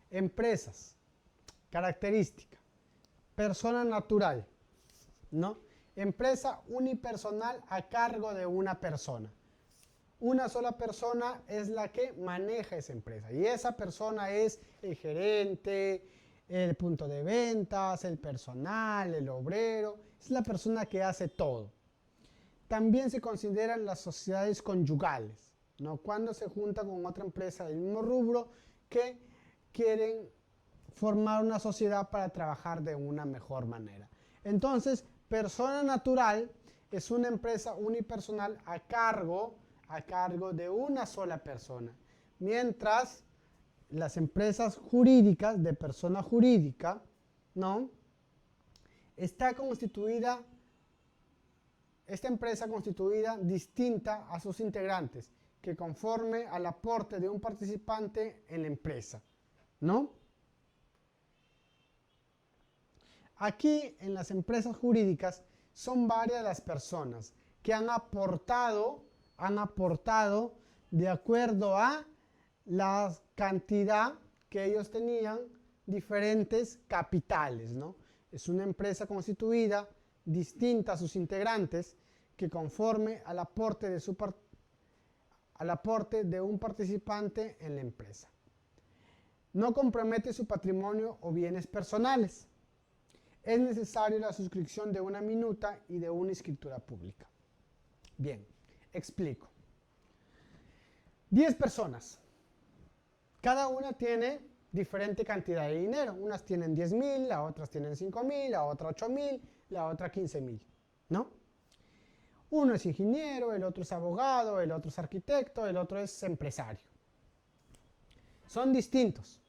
empresas. Característica. Persona natural, ¿no? Empresa unipersonal a cargo de una persona. Una sola persona es la que maneja esa empresa y esa persona es el gerente, el punto de ventas, el personal, el obrero, es la persona que hace todo. También se consideran las sociedades conyugales, ¿no? Cuando se junta con otra empresa del mismo rubro que quieren formar una sociedad para trabajar de una mejor manera. Entonces, persona natural es una empresa unipersonal a cargo de una sola persona. Mientras las empresas jurídicas de persona jurídica, ¿no? Está constituida, esta empresa constituida distinta a sus integrantes, que conforme al aporte de un participante en la empresa, ¿no? Aquí en las empresas jurídicas son varias las personas que han aportado de acuerdo a la cantidad que ellos tenían, diferentes capitales, ¿no? Es una empresa constituida distinta a sus integrantes que conforme al aporte de un participante en la empresa. No compromete su patrimonio o bienes personales. Es necesario la suscripción de una minuta y de una escritura pública. Bien, explico. 10 personas. Cada una tiene diferente cantidad de dinero. Unas tienen 10.000, las otras tienen 5.000, la otra 8.000, la otra 15.000, ¿no? Uno es ingeniero, el otro es abogado, el otro es arquitecto, el otro es empresario. Son distintos.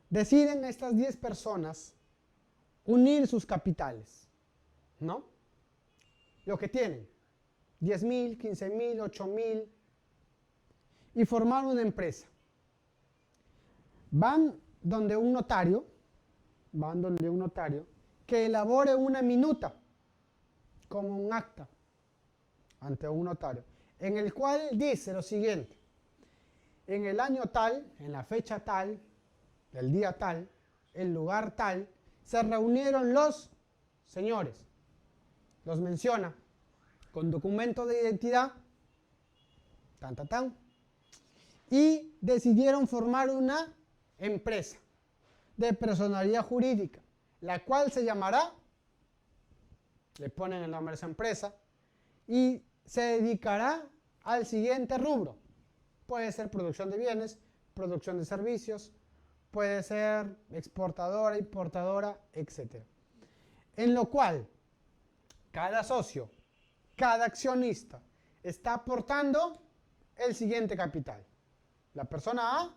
Deciden estas 10 personas unir sus capitales, ¿no? Lo que tienen, 10.000, 15.000, 8.000, y formar una empresa. Van donde un notario que elabore una minuta, como un acta, ante un notario, en el cual dice lo siguiente: en el año tal, en la fecha tal, el día tal, el lugar tal, se reunieron los señores, los menciona, con documento de identidad, y decidieron formar una empresa de personalidad jurídica, la cual se llamará, le ponen el nombre de esa empresa, y se dedicará al siguiente rubro. Puede ser producción de bienes, producción de servicios, puede ser exportadora, importadora, etc. En lo cual, cada socio, cada accionista, está aportando el siguiente capital. La persona A,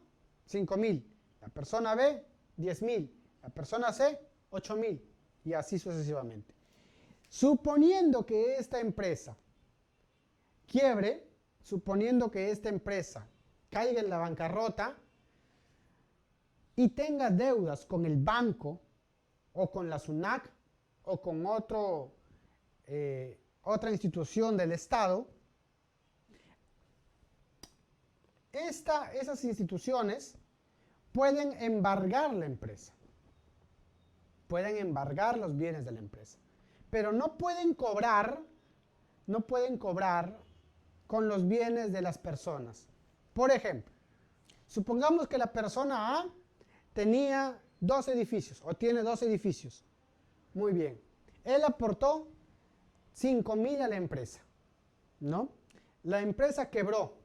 5.000. La persona B, 10.000. La persona C, 8.000. Y así sucesivamente. Suponiendo que esta empresa quiebre, suponiendo que esta empresa caiga en la bancarrota y tenga deudas con el banco o con la SUNAT o con otra institución del Estado, esas instituciones pueden embargar la empresa, pueden embargar los bienes de la empresa, pero no pueden cobrar con los bienes de las personas. Por ejemplo, supongamos que la persona A tenía 2 edificios o tiene 2 edificios. Muy bien. Él aportó 5.000 a la empresa, ¿no? La empresa quebró.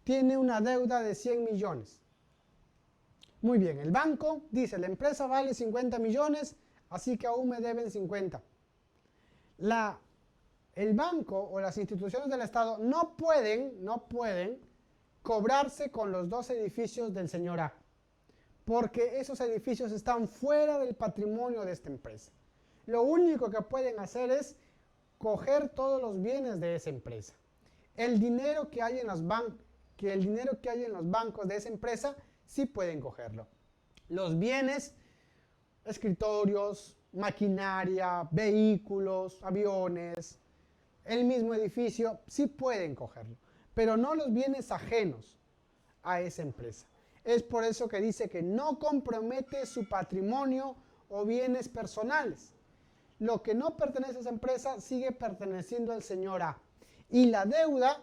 Tiene una deuda de 100 millones. Muy bien. El banco dice, la empresa vale 50 millones, así que aún me deben 50. El banco o las instituciones del Estado no pueden cobrarse con los 2 edificios del señor A, porque esos edificios están fuera del patrimonio de esta empresa. Lo único que pueden hacer es coger todos los bienes de esa empresa. El dinero que hay en los bancos de esa empresa sí pueden cogerlo. Los bienes, escritorios, maquinaria, vehículos, aviones, el mismo edificio, sí pueden cogerlo, pero no los bienes ajenos a esa empresa. Es por eso que dice que no compromete su patrimonio o bienes personales. Lo que no pertenece a esa empresa sigue perteneciendo al señor A. Y la deuda,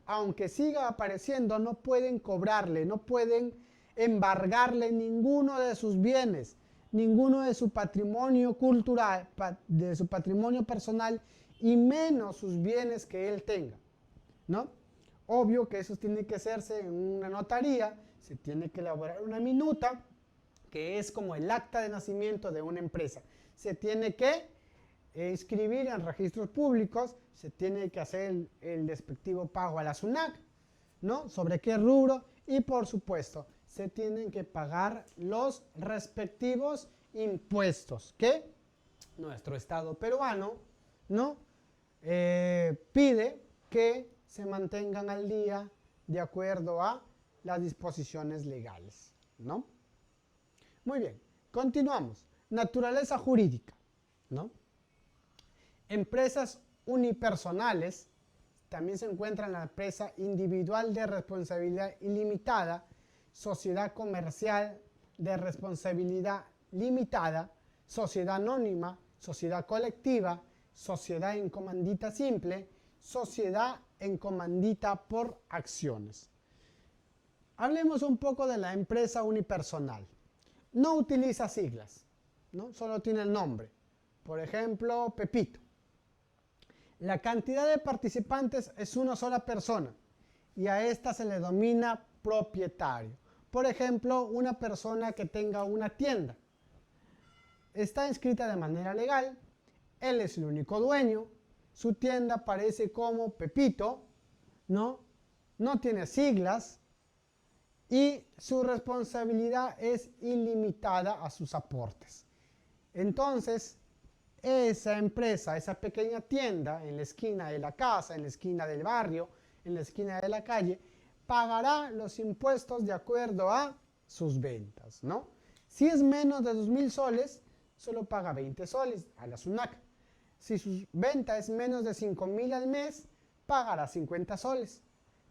aunque siga apareciendo, no pueden cobrarle, no pueden embargarle ninguno de sus bienes, ninguno de su patrimonio cultural, de su patrimonio personal, y menos sus bienes que él tenga, ¿no? Obvio que eso tiene que hacerse en una notaría, se tiene que elaborar una minuta, que es como el acta de nacimiento de una empresa. Se tiene que inscribir en registros públicos, se tiene que hacer el respectivo pago a la SUNAT, ¿no? Sobre qué rubro, y por supuesto se tienen que pagar los respectivos impuestos que nuestro Estado peruano, ¿no? Pide que se mantengan al día de acuerdo a las disposiciones legales, ¿no? Muy bien, continuamos. Naturaleza jurídica, ¿no? Empresas unipersonales, también se encuentran la empresa individual de responsabilidad ilimitada, sociedad comercial de responsabilidad limitada, sociedad anónima, sociedad colectiva, sociedad en comandita simple, sociedad en comandita por acciones. Hablemos un poco de la empresa unipersonal. No utiliza siglas, ¿no? Solo tiene el nombre. Por ejemplo, Pepito. La cantidad de participantes es una sola persona y a esta se le denomina propietario. Por ejemplo, una persona que tenga una tienda. Está inscrita de manera legal, él es el único dueño, su tienda aparece como Pepito, ¿no? No tiene siglas y su responsabilidad es ilimitada a sus aportes. Entonces, esa empresa, esa pequeña tienda en la esquina de la casa, en la esquina del barrio, en la esquina de la calle, pagará los impuestos de acuerdo a sus ventas, ¿no? Si es menos de 2.000 soles, solo paga 20 soles a la SUNAC. Si su venta es menos de 5.000 al mes, pagará 50 soles.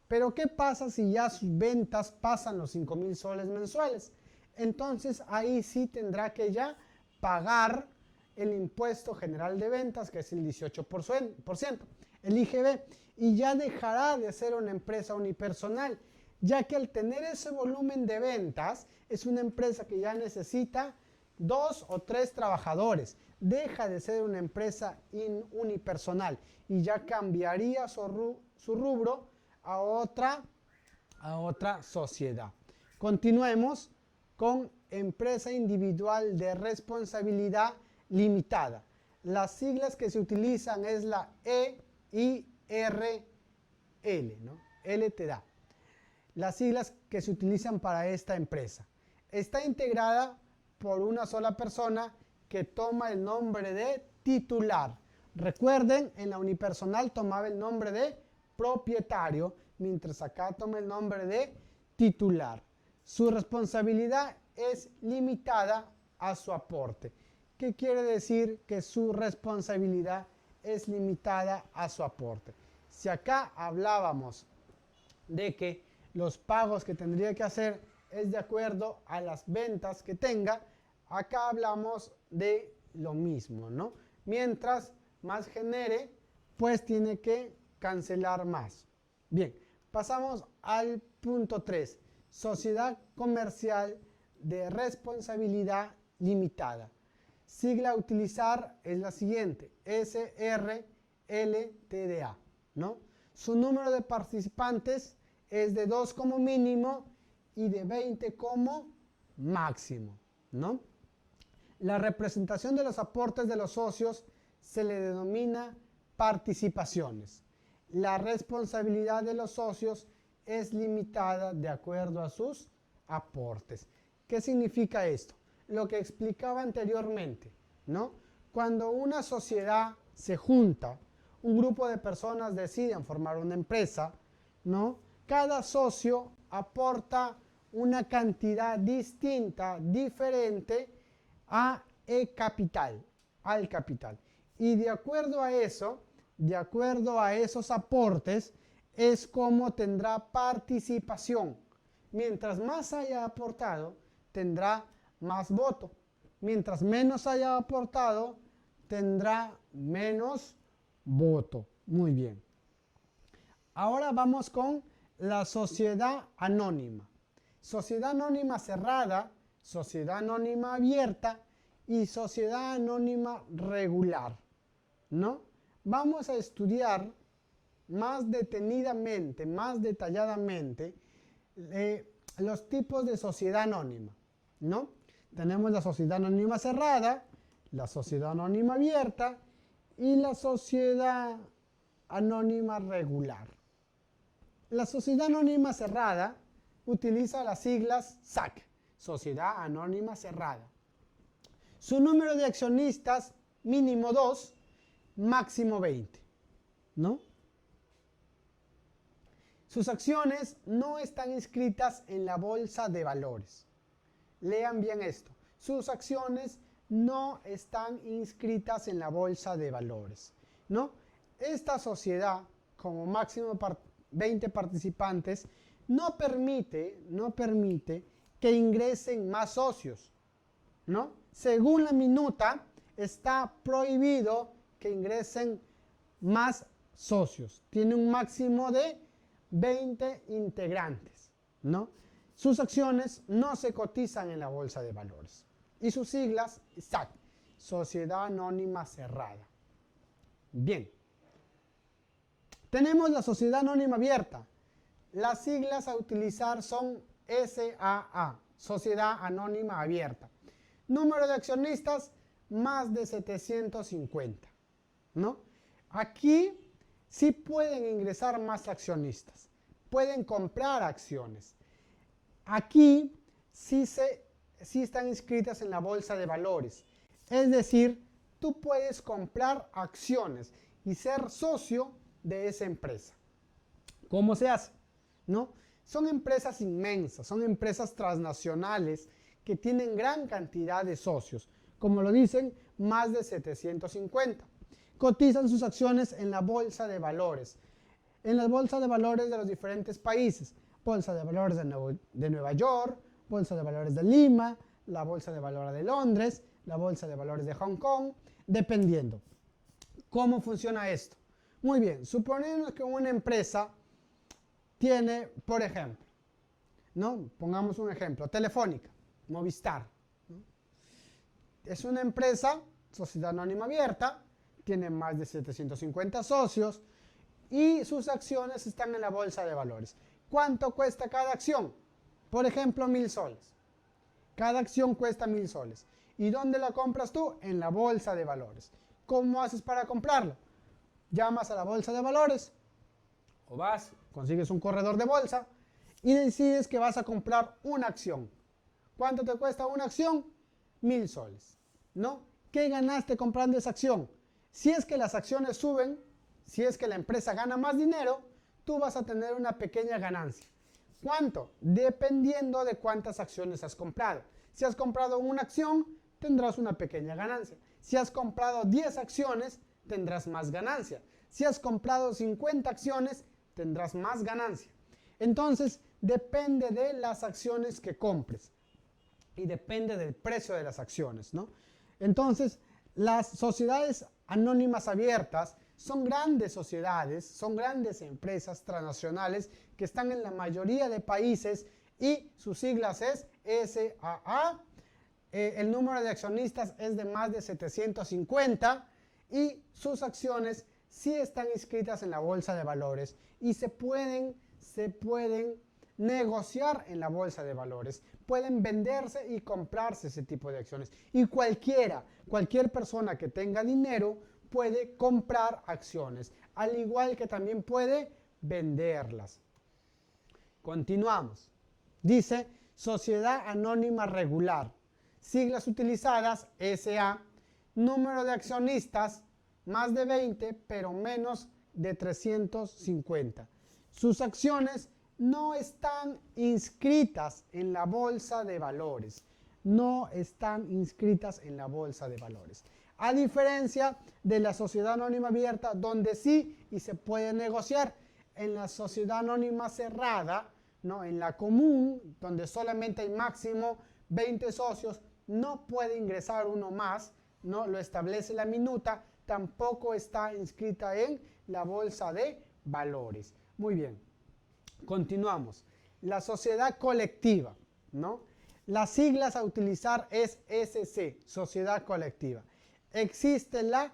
Pero ¿qué pasa si ya sus ventas pasan los 5.000 soles mensuales? Entonces ahí sí tendrá que ya pagar el impuesto general de ventas, que es el 18%, el IGB, y ya dejará de ser una empresa unipersonal, ya que al tener ese volumen de ventas, es una empresa que ya necesita 2 o 3 trabajadores, deja de ser una empresa unipersonal y ya cambiaría su rubro a otra sociedad. Continuemos con empresa individual de responsabilidad limitada. Las siglas que se utilizan es la EIRL, ¿no? LTDA. Las siglas que se utilizan para esta empresa. Está integrada por una sola persona que toma el nombre de titular. Recuerden, en la unipersonal tomaba el nombre de propietario, mientras acá toma el nombre de titular. Su responsabilidad es limitada a su aporte. ¿Qué quiere decir que su responsabilidad es limitada a su aporte? Si acá hablábamos de que los pagos que tendría que hacer es de acuerdo a las ventas que tenga, acá hablamos de lo mismo, ¿no? Mientras más genere, pues tiene que cancelar más. Bien, pasamos al punto 3, sociedad comercial de responsabilidad limitada. Sigla a utilizar es la siguiente, SRLTDA, ¿no? Su número de participantes es de 2 como mínimo y de 20 como máximo, ¿no? La representación de los aportes de los socios se le denomina participaciones. La responsabilidad de los socios es limitada de acuerdo a sus aportes. ¿Qué significa esto? Lo que explicaba anteriormente, ¿no? Cuando una sociedad se junta, un grupo de personas deciden formar una empresa, ¿no? Cada socio aporta una cantidad distinta, diferente al capital. Y de acuerdo a eso, de acuerdo a esos aportes, es como tendrá participación. Mientras más haya aportado, tendrá más voto. Mientras menos haya aportado, tendrá menos voto. Muy bien. Ahora vamos con la sociedad anónima. Sociedad anónima cerrada, sociedad anónima abierta y sociedad anónima regular, ¿no? Vamos a estudiar más detenidamente, más detalladamente los tipos de sociedad anónima, ¿no? Tenemos la sociedad anónima cerrada, la sociedad anónima abierta y la sociedad anónima regular. La sociedad anónima cerrada utiliza las siglas SAC, Sociedad Anónima Cerrada. Su número de accionistas mínimo 2, máximo 20, ¿no? Sus acciones no están inscritas en la bolsa de valores. Lean bien esto. Sus acciones no están inscritas en la bolsa de valores, ¿no? Esta sociedad, como máximo 20 participantes, no permite que ingresen más socios, ¿no? Según la minuta, está prohibido que ingresen más socios. Tiene un máximo de 20 integrantes, ¿no? Sus acciones no se cotizan en la bolsa de valores. Y sus siglas, SAC, Sociedad Anónima Cerrada. Bien. Tenemos la Sociedad Anónima Abierta. Las siglas a utilizar son SAA, Sociedad Anónima Abierta. Número de accionistas, más de 750, ¿no? Aquí sí pueden ingresar más accionistas, pueden comprar acciones. Aquí sí están inscritas en la bolsa de valores. Es decir, tú puedes comprar acciones y ser socio de esa empresa. ¿Cómo se hace? ¿No? Son empresas inmensas, son empresas transnacionales que tienen gran cantidad de socios. Como lo dicen, más de 750. Cotizan sus acciones en la bolsa de valores. En las bolsas de valores de los diferentes países. Bolsa de valores de Nueva York, bolsa de valores de Lima, la bolsa de valores de Londres, la bolsa de valores de Hong Kong, dependiendo. ¿Cómo funciona esto? Muy bien, suponiendo que una empresa tiene, por ejemplo, ¿no? Pongamos un ejemplo, Telefónica, Movistar, ¿no? Es una empresa, sociedad anónima abierta, tiene más de 750 socios y sus acciones están en la bolsa de valores. ¿Cuánto cuesta cada acción? Por ejemplo, 1.000 soles. Cada acción cuesta 1.000 soles. ¿Y dónde la compras tú? En la bolsa de valores. ¿Cómo haces para comprarlo? Llamas a la bolsa de valores o vas, consigues un corredor de bolsa y decides que vas a comprar una acción. ¿Cuánto te cuesta una acción? 1.000 soles, ¿no? ¿Qué ganaste comprando esa acción? Si es que las acciones suben, si es que la empresa gana más dinero, tú vas a tener una pequeña ganancia. ¿Cuánto? Dependiendo de cuántas acciones has comprado. Si has comprado una acción, tendrás una pequeña ganancia. Si has comprado 10 acciones, tendrás más ganancia. Si has comprado 50 acciones, tendrás más ganancia. Entonces, depende de las acciones que compres y depende del precio de las acciones, ¿no? Entonces, las sociedades anónimas abiertas son grandes sociedades, son grandes empresas transnacionales que están en la mayoría de países y sus siglas es SAA. El número de accionistas es de más de 750 y sus acciones sí están inscritas en la bolsa de valores y se pueden negociar en la bolsa de valores. Pueden venderse y comprarse ese tipo de acciones. Y cualquier persona que tenga dinero puede comprar acciones, al igual que también puede venderlas. Continuamos. Dice Sociedad Anónima Regular. Siglas utilizadas SA. Número de accionistas más de 20, pero menos de 350. Sus acciones no están inscritas en la bolsa de valores. No están inscritas en la bolsa de valores. A diferencia de la sociedad anónima abierta, donde sí y se puede negociar. En la sociedad anónima cerrada, ¿no? En la común, donde solamente hay máximo 20 socios, no puede ingresar uno más, no lo establece la minuta, tampoco está inscrita en la bolsa de valores. Muy bien, continuamos. La sociedad colectiva, ¿no? Las siglas a utilizar es SC, sociedad colectiva. Existe la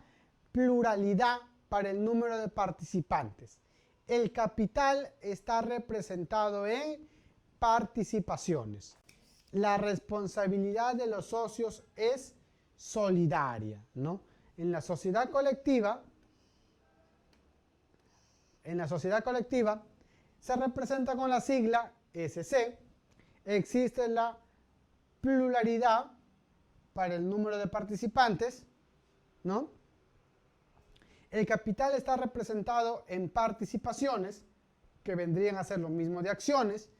pluralidad para el número de participantes. El capital está representado en participaciones. La responsabilidad de los socios es solidaria, ¿no? En la sociedad colectiva se representa con la sigla SC. Existe la pluralidad para el número de participantes, ¿no? El capital está representado en participaciones, que vendrían a ser lo mismo de acciones.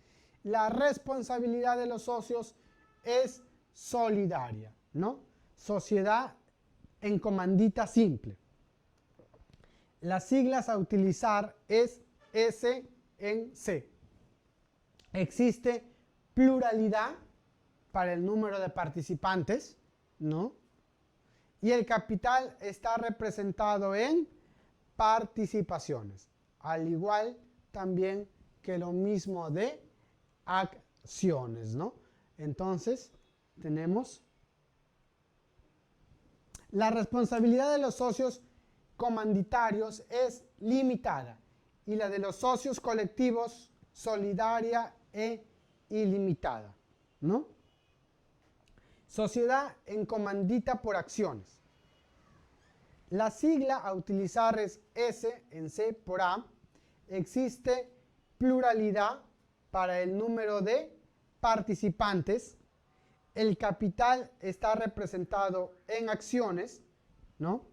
La responsabilidad de los socios es solidaria, ¿no? Sociedad en comandita simple. Las siglas a utilizar es S en C. Existe pluralidad para el número de participantes, ¿no? Y el capital está representado en participaciones, al igual también que lo mismo de acciones, ¿no? Entonces, tenemos la responsabilidad de los socios comanditarios es limitada y la de los socios colectivos solidaria e ilimitada, ¿no? Sociedad en comandita por acciones. La sigla a utilizar es S en C por A. Existe pluralidad para el número de participantes. El capital está representado en acciones, ¿no?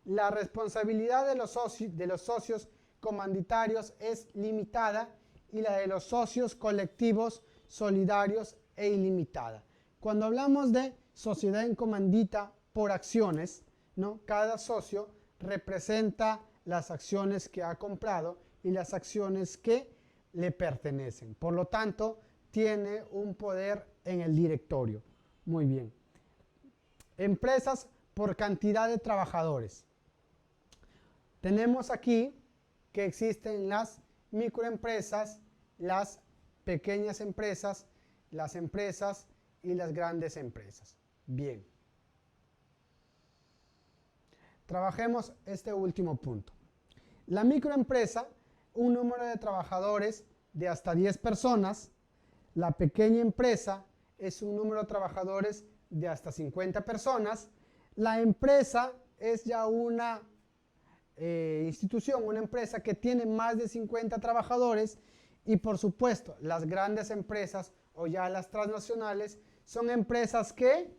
La responsabilidad de los socios comanditarios es limitada y la de los socios colectivos solidarios e ilimitada. Cuando hablamos de sociedad en comandita por acciones, ¿no? Cada socio representa las acciones que ha comprado y las acciones que le pertenecen. Por lo tanto, tiene un poder en el directorio. Muy bien. Empresas por cantidad de trabajadores. Tenemos aquí que existen las microempresas, las pequeñas empresas, las empresas y las grandes empresas. Bien. Trabajemos este último punto. La microempresa, un número de trabajadores de hasta 10 personas. La pequeña empresa es un número de trabajadores de hasta 50 personas. La empresa es ya una institución, una empresa que tiene más de 50 trabajadores. Y por supuesto, las grandes empresas o ya las transnacionales son empresas que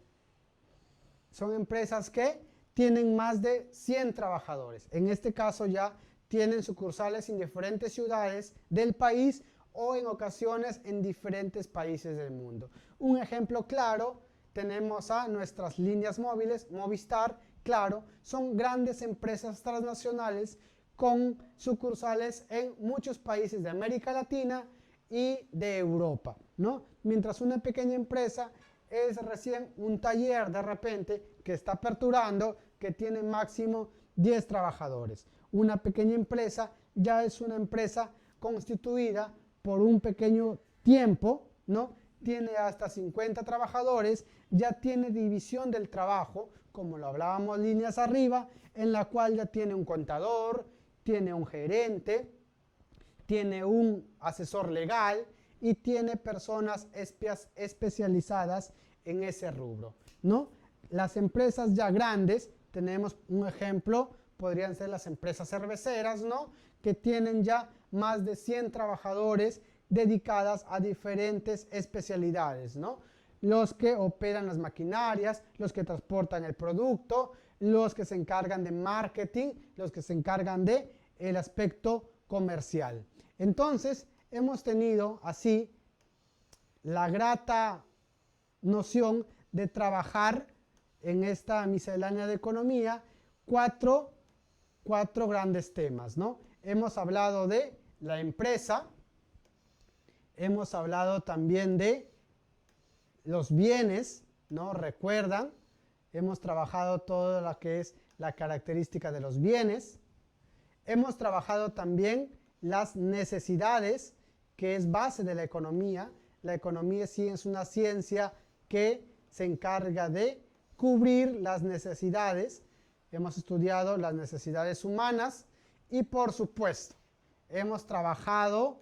tienen más de 100 trabajadores. En este caso ya tienen sucursales en diferentes ciudades del país o en ocasiones en diferentes países del mundo. Un ejemplo claro, tenemos a nuestras líneas móviles, Movistar, Claro, son grandes empresas transnacionales con sucursales en muchos países de América Latina y de Europa, ¿no? Mientras una pequeña empresa es recién un taller de repente que está aperturando, que tiene máximo 10 trabajadores. Una pequeña empresa ya es una empresa constituida por un pequeño tiempo, ¿no? Tiene hasta 50 trabajadores, ya tiene división del trabajo, como lo hablábamos líneas arriba, en la cual ya tiene un contador, tiene un gerente, tiene un asesor legal y tiene personas especializadas en ese rubro, ¿no? Las empresas ya grandes, tenemos un ejemplo, podrían ser las empresas cerveceras, ¿no? Que tienen ya más de 100 trabajadores dedicadas a diferentes especialidades, ¿no? Los que operan las maquinarias, los que transportan el producto, los que se encargan de marketing, los que se encargan de el aspecto comercial. Entonces, hemos tenido así la grata noción de trabajar en esta miscelánea de economía cuatro grandes temas, ¿no? Hemos hablado de la empresa, hemos hablado también de los bienes, ¿no? Recuerdan, hemos trabajado todo lo que es la característica de los bienes. Hemos trabajado también las necesidades, que es base de la economía. La economía sí es una ciencia que se encarga de cubrir las necesidades. Hemos estudiado las necesidades humanas y, por supuesto, hemos trabajado,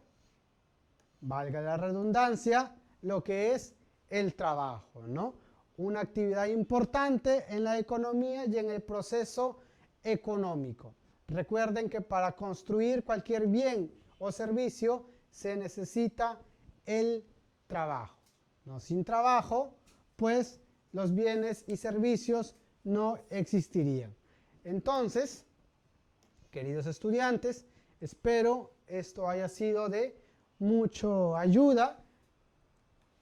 valga la redundancia, lo que es el trabajo, ¿no? Una actividad importante en la economía y en el proceso económico. Recuerden que para construir cualquier bien o servicio se necesita el trabajo, ¿no? Sin trabajo, pues los bienes y servicios no existirían. Entonces, queridos estudiantes, espero esto haya sido de mucha ayuda.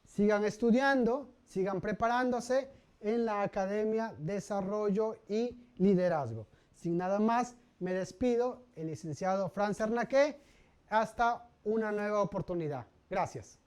Sigan estudiando, sigan preparándose en la Academia Desarrollo y Liderazgo. Sin nada más, me despido, el licenciado Franz Ernaque. Hasta una nueva oportunidad. Gracias.